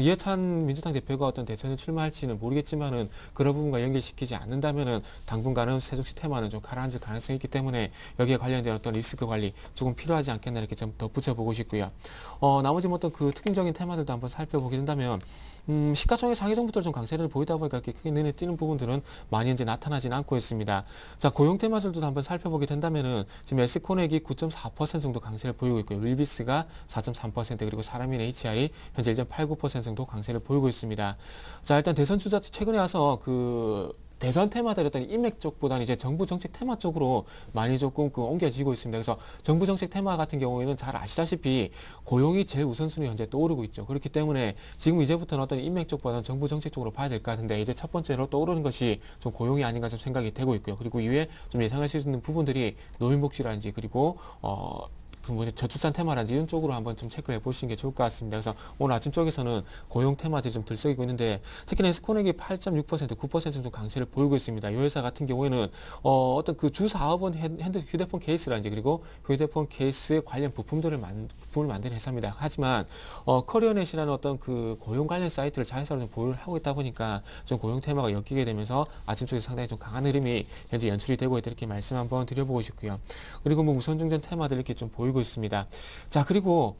이해찬 민주당 대표가 어떤 대선에 출마할지는 모르겠지만은 그런 부분과 연결시키지 않는다면은 당분간은 세종시 테마는 좀 가라앉을 가능성이 있기 때문에 여기에 관련된 어떤 리스크 관리 조금 필요하지 않겠나 이렇게 좀 덧붙여보고 싶고요. 나머지 어떤 그 특징적인 테마들도 한번 살펴보게 된다면 시가총액 상위 정부들 좀 강세를 보이다 보니까 크게 눈에 띄는 부분들은 많이 현재 나타나지는 않고 있습니다. 자, 고용 테마들도 한번 살펴보게 된다면은 지금 에스코넥이 9.4% 정도 강세를 보이고 있고요. 윌비스가 4.3% 그리고 사람인 HI 현재 1.89% 정도 강세를 보이고 있습니다. 자, 일단 대선 주자 최근에 와서 대선 테마들이었던 인맥 쪽보다는 이제 정부 정책 테마 쪽으로 많이 조금 옮겨지고 있습니다. 그래서 정부 정책 테마 같은 경우에는 잘 아시다시피 고용이 제일 우선순위 현재 떠오르고 있죠. 그렇기 때문에 지금 이제부터는 어떤 인맥 쪽보다는 정부 정책 쪽으로 봐야 될 것 같은데 이제 첫 번째로 떠오르는 것이 좀 고용이 아닌가 좀 생각이 되고 있고요. 그리고 이후에 좀 예상할 수 있는 부분들이 노인복지라든지 그리고 저출산 테마라든지 이런 쪽으로 한번 좀 체크를 해보시는 게 좋을 것 같습니다. 그래서 오늘 아침 쪽에서는 고용 테마들이 좀 들썩이고 있는데 특히나 에스코넥이 8.6%, 9% 정도 강세를 보이고 있습니다. 이 회사 같은 경우에는 어떤 그 주 사업은 휴대폰 케이스라든지 그리고 휴대폰 케이스 관련 부품을 만드는 회사입니다. 하지만 커리어넷이라는 어떤 그 고용 관련 사이트를 자회사로 좀 보유를 하고 있다 보니까 좀 고용 테마가 엮이게 되면서 아침 쪽에 상당히 좀 강한 흐름이 현재 연출이 되고 있다 이렇게 말씀 한번 드려보고 싶고요. 그리고 뭐 우선증전 테마들 이렇게 좀 보이고 있습니다. 자, 그리고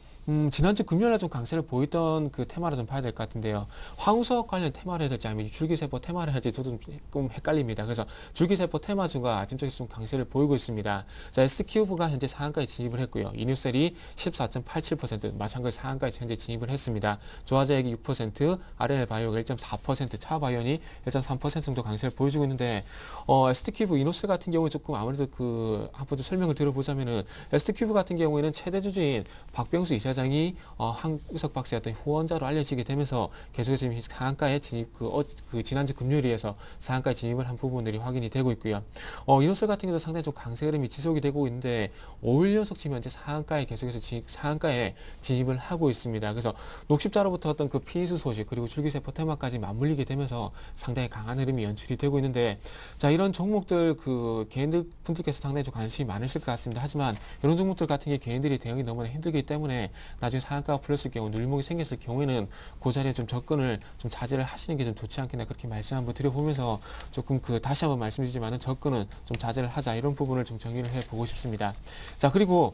지난주 금요일에 좀 강세를 보였던 그 테마를 좀 봐야 될 것 같은데요. 황우석 관련 테마를 해야 될지 아니면 줄기세포 테마를 해야 될지 저도 조금 헷갈립니다. 그래서 줄기세포 테마주가 아침 쪽에 좀 강세를 보이고 있습니다. 자, SQ브가 현재 상한가에 진입을 했고요. 이뉴셀이 14.87% 마찬가지 상한가에 현재 진입을 했습니다. 조화제약이 6%, RNL바이오가 1.4%, 차바이온이 1.3% 정도 강세를 보여주고 있는데 ST큐브 이노셀 같은 경우에 조금 아무래도 그 한번 좀 설명을 드려보자면은 ST큐브 같은 경우에는 최대 주주인 박병수 이사장이 황우석 박사의 어떤 후원자로 알려지게 되면서 계속해서 지금 상한가에 진입 그 지난주 금요일에 해서 상한가에 진입을 한 부분들이 확인이 되고 있고요. 이노셀 같은 경우도 상당히 좀 강세 흐름이 지속이 되고 있는데 5일 연속 지금 현재 상한가에 계속해서 상한가에 진입을 하고 있습니다. 그래서 녹십자로부터 어떤 그 피니스 소식 그리고 줄기세포 테마까지 맞물리게 되면서 상당히 강한 흐름이 연출이 되고 있는데 자, 이런 종목들 그 개인들 분들께서 상당히 좀 관심이 많으실 것 같습니다. 하지만 이런 종목들 같은 게 개인들이 대응이 너무나 힘들기 때문에 나중에 상한가가 풀렸을 경우 눌림목이 생겼을 경우에는 그 자리에 좀 접근을 좀 자제를 하시는 게 좀 좋지 않겠나 그렇게 말씀 한번 드려보면서 조금 그 다시 한번 말씀드리지만은 접근은 좀 자제를 하자 이런 부분을 좀 정리를 해보고 싶습니다. 자, 그리고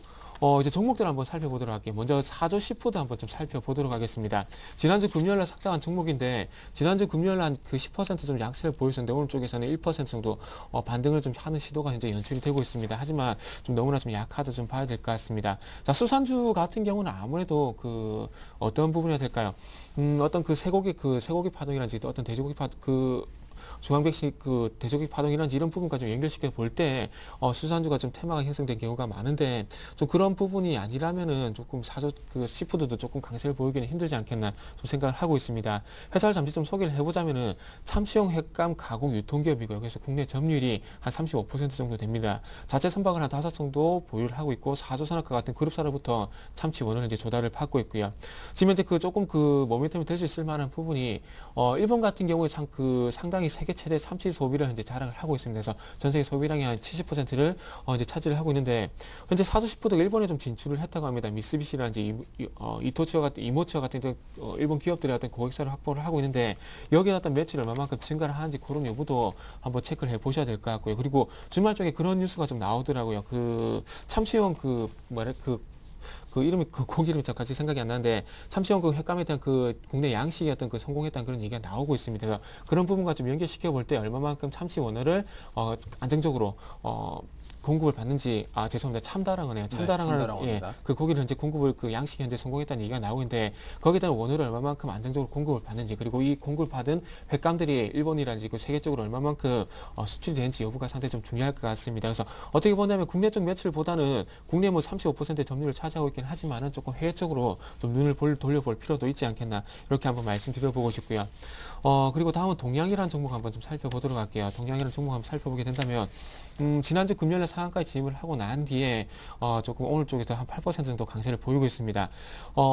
이제 종목들 한번 살펴보도록 할게요. 먼저 사조 시푸드 한번 좀 살펴보도록 하겠습니다. 지난주 금요일날 삭장한 종목인데 지난주 금요일 한 그 10% 좀 약세를 보였었는데 오늘 쪽에서는 1% 정도 반등을 좀 하는 시도가 현재 연출이 되고 있습니다. 하지만 좀 너무나 좀 약하다 좀 봐야 될 것 같습니다. 자, 수산주 같은 경우는 아무래도 그 어떤 부분이 될까요? 어떤 그 쇠고기 파동이라든지 어떤 돼지고기 중앙백신 그 대조기 파동이라든지 이런 부분까지 좀 연결시켜 볼 때 수산주가 좀 테마가 형성된 경우가 많은데 좀 그런 부분이 아니라면은 조금 그 시푸드도 조금 강세를 보이기는 힘들지 않겠나 좀 생각을 하고 있습니다. 회사를 잠시 좀 소개를 해보자면은 참치용 횟감 가공 유통기업이고요. 그래서 국내 점유율이 한 35% 정도 됩니다. 자체 선박을 한 5 정도 보유를 하고 있고 사조산업과 같은 그룹사로부터 참치원을 이제 조달을 받고 있고요. 지금 현재 그 조금 그 모멘텀이 될 수 있을 만한 부분이 일본 같은 경우에 참 그 상당히 세계 최대 참치 소비를 현재 자랑을 하고 있습니다. 그래서 전 세계 소비량의 한 70%를 이제 차지를 하고 있는데 현재 사조시푸드가 일본에 좀 진출을 했다고 합니다. 미쓰비시라든지 이모치와 같은 일본 기업들의 어떤 고객사를 확보를 하고 있는데 여기에 어떤 매출이 얼마만큼 증가를 하는지 그런 여부도 한번 체크를 해보셔야 될 것 같고요. 그리고 주말 쪽에 그런 뉴스가 좀 나오더라고요. 그 참치용 그 이름이 그 고기 이름이 잠깐 생각이 안 나는데 참치용 그 횟감에 대한 그 국내 양식의 어떤 그 성공했다는 그런 얘기가 나오고 있습니다. 그래서 그런 부분과 좀 연결시켜 볼 때 얼마만큼 참치 원어를 안정적으로 공급을 받는지 죄송합니다. 참다랑어네요. 참다랑어는 예, 그 고기를 현재 공급을 그 양식이 현재 성공했다는 얘기가 나오고 있는데 거기에 대한 원어를 얼마만큼 안정적으로 공급을 받는지 그리고 이 공급을 받은 횟감들이 일본이라든지 그 세계적으로 얼마만큼 수출이 되는지 여부가 상당히 좀 중요할 것 같습니다. 그래서 어떻게 보냐면 국내 쪽 매출보다는 국내 뭐 35%의 점유율을 차지하고 있긴 하지만은 조금 해외 쪽으로 좀 눈을 돌려볼 필요도 있지 않겠나 이렇게 한번 말씀드려보고 싶고요. 그리고 다음은 동양이라는 종목 한번 좀 살펴보도록 할게요. 동양이라는 종목 한번 살펴보게 된다면 지난주 금요일에 상한가에 진입을 하고 난 뒤에 조금 오늘 쪽에서 한 8% 정도 강세를 보이고 있습니다.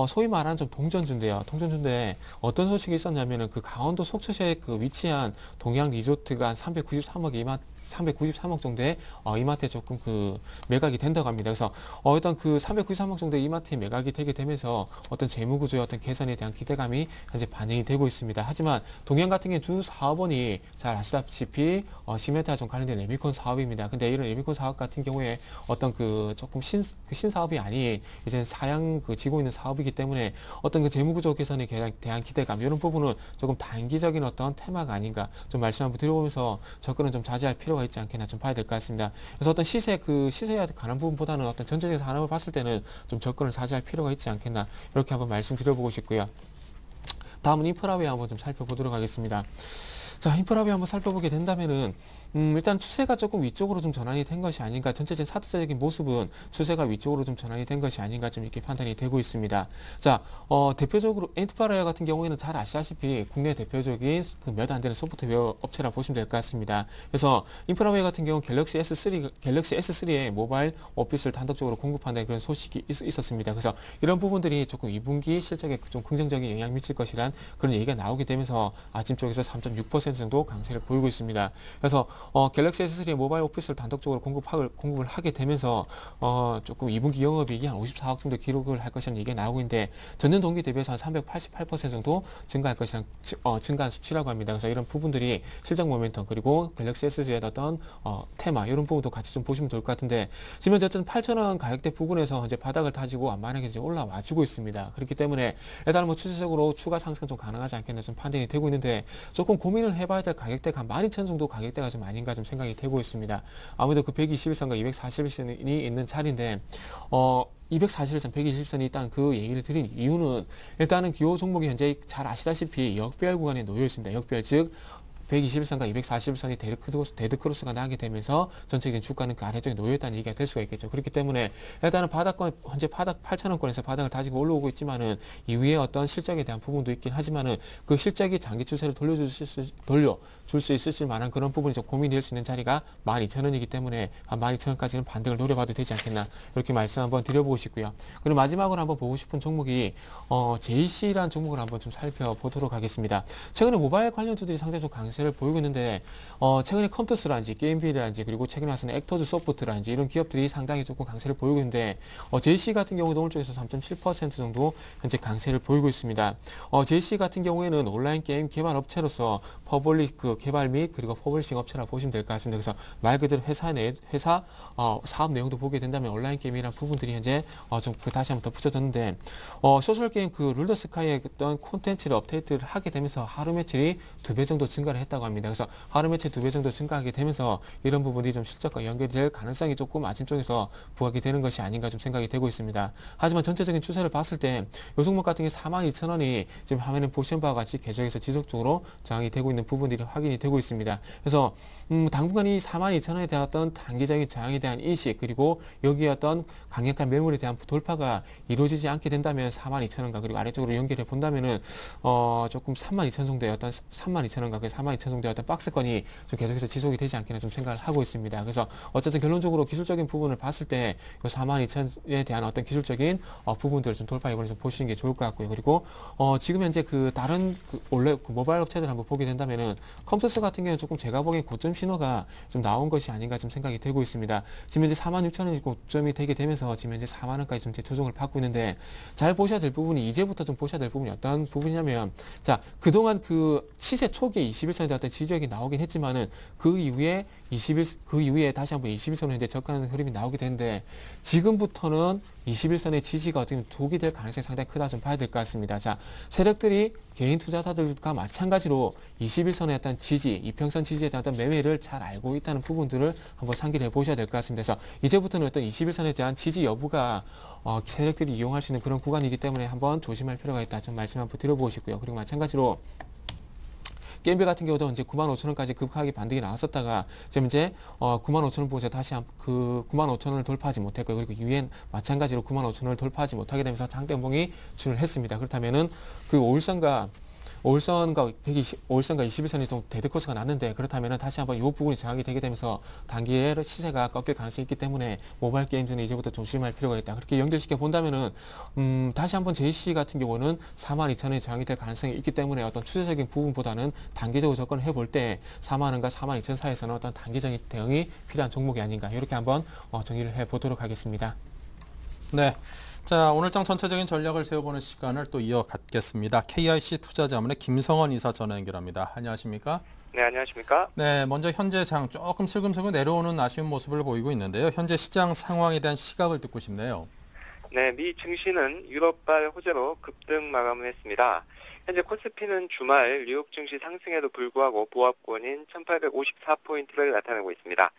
소위 말하는 좀 동전주인데요. 동전주인데 어떤 소식이 있었냐면은 그 강원도 속초시에 그 위치한 동양 리조트가 한 393억 정도의 이마트에 조금 그 매각이 된다고 합니다. 그래서 일단 그 393억 정도의 이마트에 매각이 되게 되면서 어떤 재무구조의 어떤 개선에 대한 기대감이 현재 반영이 되고 있습니다. 하지만 동양 같은 경우는 주 사업원이 잘 아시다시피 시멘트와 좀 관련된 레미콘 사업입니다. 근데 이런 레미콘 사업 같은 경우에 어떤 그 조금 신사업이 아닌 이제 사양 그 지고 있는 사업이기 때문에 어떤 그 재무구조 개선에 대한 기대감 이런 부분은 조금 단기적인 어떤 테마가 아닌가 좀 말씀 한번 드려보면서 접근은 좀 자제할 필요가 있지 않겠나 좀 봐야 될 것 같습니다. 그래서 어떤 시세에 관한 부분보다는 어떤 전체적인 산업을 봤을 때는 좀 접근을 자제할 필요가 있지 않겠나 이렇게 한번 말씀드려보고 싶고요. 다음은 인프라웨어 한번 좀 살펴보도록 하겠습니다. 자, 인프라비 한번 살펴보게 된다면은 일단 추세가 조금 위쪽으로 좀 전환이 된 것이 아닌가, 전체적인 차트적인 모습은 추세가 위쪽으로 좀 전환이 된 것이 아닌가 좀 이렇게 판단이 되고 있습니다. 자, 대표적으로 인프라웨어 같은 경우에는 잘 아시다시피 국내 대표적인 그 몇 안 되는 소프트웨어 업체라 보시면 될 것 같습니다. 그래서 인프라웨어 같은 경우 갤럭시 S3의 모바일 오피스를 단독적으로 공급한다는 그런 소식이 있었습니다. 그래서 이런 부분들이 조금 2분기 실적에 좀 긍정적인 영향을 미칠 것이란 그런 얘기가 나오게 되면서 아침 쪽에서 3.6% 정도 강세를 보이고 있습니다. 그래서 갤럭시 S3의 모바일 오피스를 단독적으로 공급을 하게 되면서 조금 2분기 영업이익이 한 54억 정도 기록을 할 것이라는 얘기가 나오고 있는데 전년 동기 대비해서 한 388% 정도 증가할 것이라는 증가한 수치라고 합니다. 그래서 이런 부분들이 실적 모멘텀 그리고 갤럭시 S3의 어떤 테마 이런 부분도 같이 좀 보시면 좋을 것 같은데 지금 어쨌든 8,000원 가격대 부근에서 이제 바닥을 다지고 완만하게 이제 올라와주고 있습니다. 그렇기 때문에 일단 뭐 추세적으로 추가 상승 좀 가능하지 않겠나 좀 판단이 되고 있는데 조금 고민을 해봐야 될 가격대가 한 12,000 정도 가격대가 좀 아닌가 좀 생각이 되고 있습니다. 아무래도 그 121선과 241선이 있는 자리인데 241선, 120선이 일단 그 얘기를 드린 이유는 일단은 기호 종목이 현재 잘 아시다시피 역배열 구간에 놓여 있습니다. 역배열 즉 121선과 241선이 데드크로스가 나게 되면서 전체적인 주가는 그 아래쪽에 놓여있다는 얘기가 될 수가 있겠죠. 그렇기 때문에 일단은 현재 바닥 8,000원권에서 바닥을 다지고 올라오고 있지만은 이후에 어떤 실적에 대한 부분도 있긴 하지만은 그 실적이 장기 추세를 돌려줄 수 있을 만한 그런 부분이 좀 고민이 될 수 있는 자리가 12,000원이기 때문에 한 12,000원까지는 반등을 노려봐도 되지 않겠나 이렇게 말씀 한번 드려보고 싶고요. 그리고 마지막으로 한번 보고 싶은 종목이 JC라는 종목을 한번 좀 살펴보도록 하겠습니다. 최근에 모바일 관련주들이 상당히 좀 강세를 보이고 있는데 최근에 컴투스라든지 게임빌이라든지 그리고 최근에 와서는 액터즈 소프트라든지 이런 기업들이 상당히 조금 강세를 보이고 있는데 JC 같은 경우도 오늘 쪽에서 3.7% 정도 현재 강세를 보이고 있습니다. JC 같은 경우에는 온라인 게임 개발 업체로서 퍼블릭 개발 및 그리고 퍼블리싱 업체라 보시면 될 것 같습니다. 그래서 말 그대로 회사 사업 내용도 보게 된다면 온라인 게임이라는 부분들이 현재 좀 다시 한번 덧붙여졌는데 소셜 게임 룰더 스카이의 어떤 콘텐츠를 업데이트를 하게 되면서 하루 매출이 2배 정도 증가를 했다고 합니다. 그래서 하루 매출 2배 정도 증가하게 되면서 이런 부분들이 좀 실적과 연결이 될 가능성이 조금 아침 쪽에서 부각이 되는 것이 아닌가 좀 생각이 되고 있습니다. 하지만 전체적인 추세를 봤을 때 요 종목 같은 게 42,000원이 지금 화면에 보시는 바와 같이 계속해서 지속적으로 저항이 되고 있는 부분들이 확인이 되고 있습니다. 그래서 당분간 이 42,000원에 대한 어떤 단기적인 저항에 대한 인식 그리고 여기에 어떤 강력한 매물에 대한 돌파가 이루어지지 않게 된다면 42,000원과 그리고 아래쪽으로 연결해 본다면은 조금 32,000 정도의 어떤 32,000원과 42,000 정도의 어떤 박스권이 좀 계속해서 지속이 되지 않겠나 좀 생각을 하고 있습니다. 그래서 어쨌든 결론적으로 기술적인 부분을 봤을 때 42,000에 대한 어떤 기술적인 부분들을 좀 돌파해보는 좀 보시는 게 좋을 것 같고요. 그리고 지금 현재 다른 원래 모바일 업체들 한번 보게 된다면은 컴투스 같은 경우는 조금 제가 보기엔 고점 신호가 좀 나온 것이 아닌가 좀 생각이 되고 있습니다. 지금 현재 46,000원이 고점이 되게 되면서 지금 현재 4만원까지 좀 조정을 받고 있는데 잘 보셔야 될 부분이 이제부터 좀 보셔야 될 부분이 어떤 부분이냐면 자 그동안 그 시세 초기에 21선에 대한 어떤 지지력이 나오긴 했지만은 그 이후에 다시 한번 21선으로 현재 접근하는 흐름이 나오게 되는데 지금부터는 21선의 지지가 어떻게 보면 독이 될 가능성이 상당히 크다 좀 봐야 될 것 같습니다. 자, 세력들이 개인 투자자들과 마찬가지로 21선의 어떤 지지, 이평선 지지에 대한 어떤 매매를 잘 알고 있다는 부분들을 한번 상기를 해보셔야 될 것 같습니다. 그래서 이제부터는 어떤 21선에 대한 지지 여부가 세력들이 이용할 수 있는 그런 구간이기 때문에 한번 조심할 필요가 있다. 좀 말씀 한번 드려보고 싶고요. 그리고 마찬가지로 게임빌 같은 경우도 이제 95,000원까지 급하게 반등이 나왔었다가 지금 이제 95,000원 보고서 다시 그 95,000원을 돌파하지 못했고요. 그리고 이후엔 마찬가지로 95,000원을 돌파하지 못하게 되면서 장대봉이 출현을 했습니다. 그렇다면은 그 5일선과 21선이 좀 데드코스가 났는데 그렇다면 다시 한번 이 부분이 저항이 되게 되면서 단기에 시세가 꺾일 가능성이 있기 때문에 모바일 게임즈는 이제부터 조심할 필요가 있다. 그렇게 연결시켜 본다면은 다시 한번 JC 같은 경우는 42,000원에 저항이 될 가능성이 있기 때문에 어떤 추세적인 부분보다는 단기적으로 접근을 해볼 때 4만원과 42,000 사이에서는 어떤 단기적인 대응이 필요한 종목이 아닌가 이렇게 한번 정리를 해보도록 하겠습니다. 네. 자, 오늘장 전체적인 전략을 세워보는 시간을 또 이어갖겠습니다. KIC 투자자문의 김성원 이사 전화 연결합니다. 안녕하십니까? 네, 안녕하십니까? 네, 먼저 현재 장 조금 슬금슬금 내려오는 아쉬운 모습을 보이고 있는데요. 현재 시장 상황에 대한 시각을 듣고 싶네요. 네, 미 증시는 유럽발 호재로 급등 마감을 했습니다. 현재 코스피는 주말 뉴욕 증시 상승에도 불구하고 보합권인 1854포인트를 나타내고 있습니다.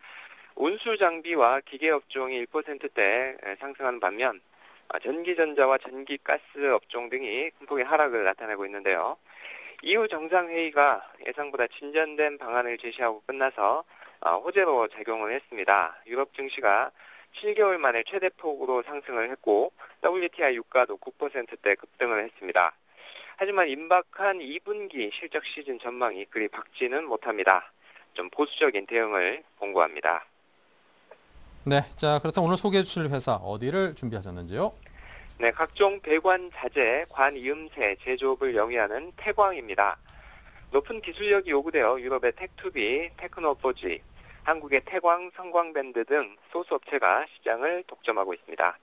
운수 장비와 기계업종이 1%대 상승하는 반면 전기전자와 전기가스 업종 등이 큰 폭의 하락을 나타내고 있는데요. 이후 정상회의가 예상보다 진전된 방안을 제시하고 끝나서 호재로 작용을 했습니다. 유럽 증시가 7개월 만에 최대폭으로 상승을 했고 WTI 유가도 9%대 급등을 했습니다. 하지만 임박한 2분기 실적 시즌 전망이 그리 밝지는 못합니다. 좀 보수적인 대응을 권고합니다. 네, 자 그렇다면 오늘 소개해 주실 회사 어디를 준비하셨는지요? 네, 각종 배관 자재, 관 이음새 제조업을 영위하는 태광입니다. 높은 기술력이 요구되어 유럽의 텍투비, 테크노포지, 한국의 태광, 성광밴드 등 소수 업체가 시장을 독점하고 있습니다.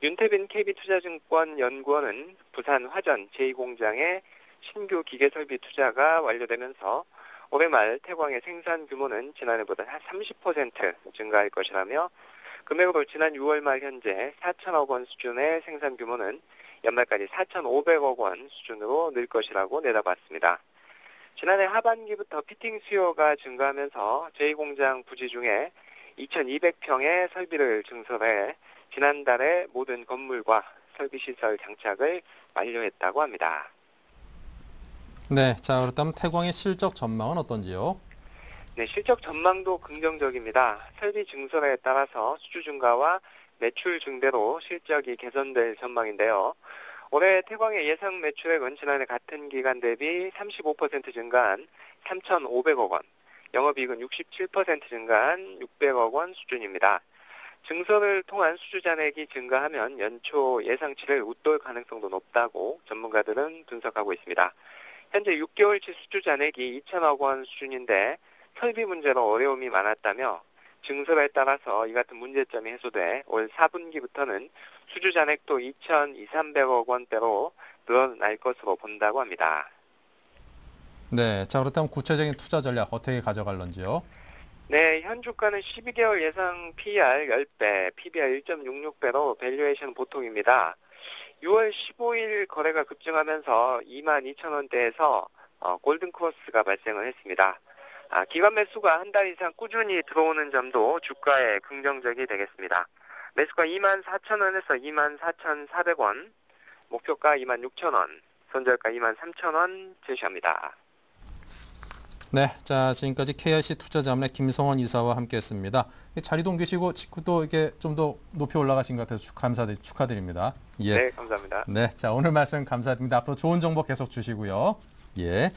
윤태빈 KB투자증권 연구원은 부산 화전 제2공장의 신규 기계설비 투자가 완료되면서 올해 말 태광의 생산 규모는 지난해보다 한 30% 증가할 것이라며 금액으로 지난 6월 말 현재 4천억 원 수준의 생산 규모는 연말까지 4,500억 원 수준으로 늘 것이라고 내다봤습니다. 지난해 하반기부터 피팅 수요가 증가하면서 제2공장 부지 중에 2,200평의 설비를 증설해 지난달에 모든 건물과 설비시설 장착을 완료했다고 합니다. 네, 자 그렇다면 태광의 실적 전망은 어떤지요? 네, 실적 전망도 긍정적입니다. 설비 증설에 따라서 수주 증가와 매출 증대로 실적이 개선될 전망인데요. 올해 태광의 예상 매출액은 지난해 같은 기간 대비 35% 증가한 3,500억 원, 영업이익은 67% 증가한 600억 원 수준입니다. 증설을 통한 수주 잔액이 증가하면 연초 예상치를 웃돌 가능성도 높다고 전문가들은 분석하고 있습니다. 현재 6개월치 수주 잔액이 2천억 원 수준인데 설비 문제로 어려움이 많았다며 증설에 따라서 이 같은 문제점이 해소돼 올 4분기부터는 수주 잔액도 2,200~300억 원대로 늘어날 것으로 본다고 합니다. 네, 자 그렇다면 구체적인 투자 전략 어떻게 가져갈런지요? 네, 현 주가는 12개월 예상 PER 10배, PBR 1.66배로 밸류에이션 보통입니다. 6월 15일 거래가 급증하면서 22,000원대에서 골든크로스가 발생을 했습니다. 기관 매수가 한 달 이상 꾸준히 들어오는 점도 주가에 긍정적이 되겠습니다. 매수가 24,000원에서 24,400원, 목표가 26,000원, 손절가 23,000원 제시합니다. 네, 자 지금까지 KRC 투자자문의 김성원 이사와 함께했습니다. 자리도 옮기시고 직후도 이게 좀 더 높이 올라가신 것 같아서 축하드립니다. 예. 네, 감사합니다. 네, 자 오늘 말씀 감사드립니다. 앞으로 좋은 정보 계속 주시고요. 예.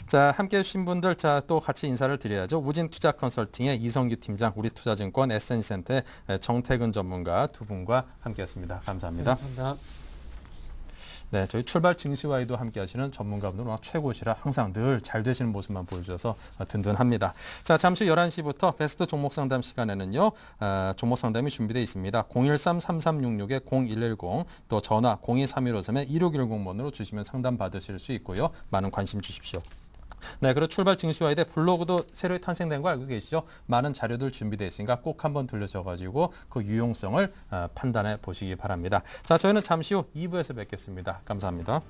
자 함께해 주신 분들 자 또 같이 인사를 드려야죠. 우진투자컨설팅의 이성규 팀장, 우리투자증권 SNC센터의 정태근 전문가 두 분과 함께했습니다. 감사합니다. 네, 감사합니다. 네, 저희 출발 증시와이도 함께 하시는 전문가분들은 워낙 최고시라 항상 늘 잘 되시는 모습만 보여주셔서 든든합니다. 자, 잠시 11시부터 베스트 종목 상담 시간에는요. 종목 상담이 준비되어 있습니다. 013-3366-0110 또 전화 023153-2610번으로 주시면 상담 받으실 수 있고요. 많은 관심 주십시오. 네, 그리고 출발 증시와이대 블로그도 새로 탄생된 거 알고 계시죠? 많은 자료들 준비되어 있으니까 꼭 한번 들르셔가지고 그 유용성을 판단해 보시기 바랍니다. 자, 저희는 잠시 후 2부에서 뵙겠습니다. 감사합니다.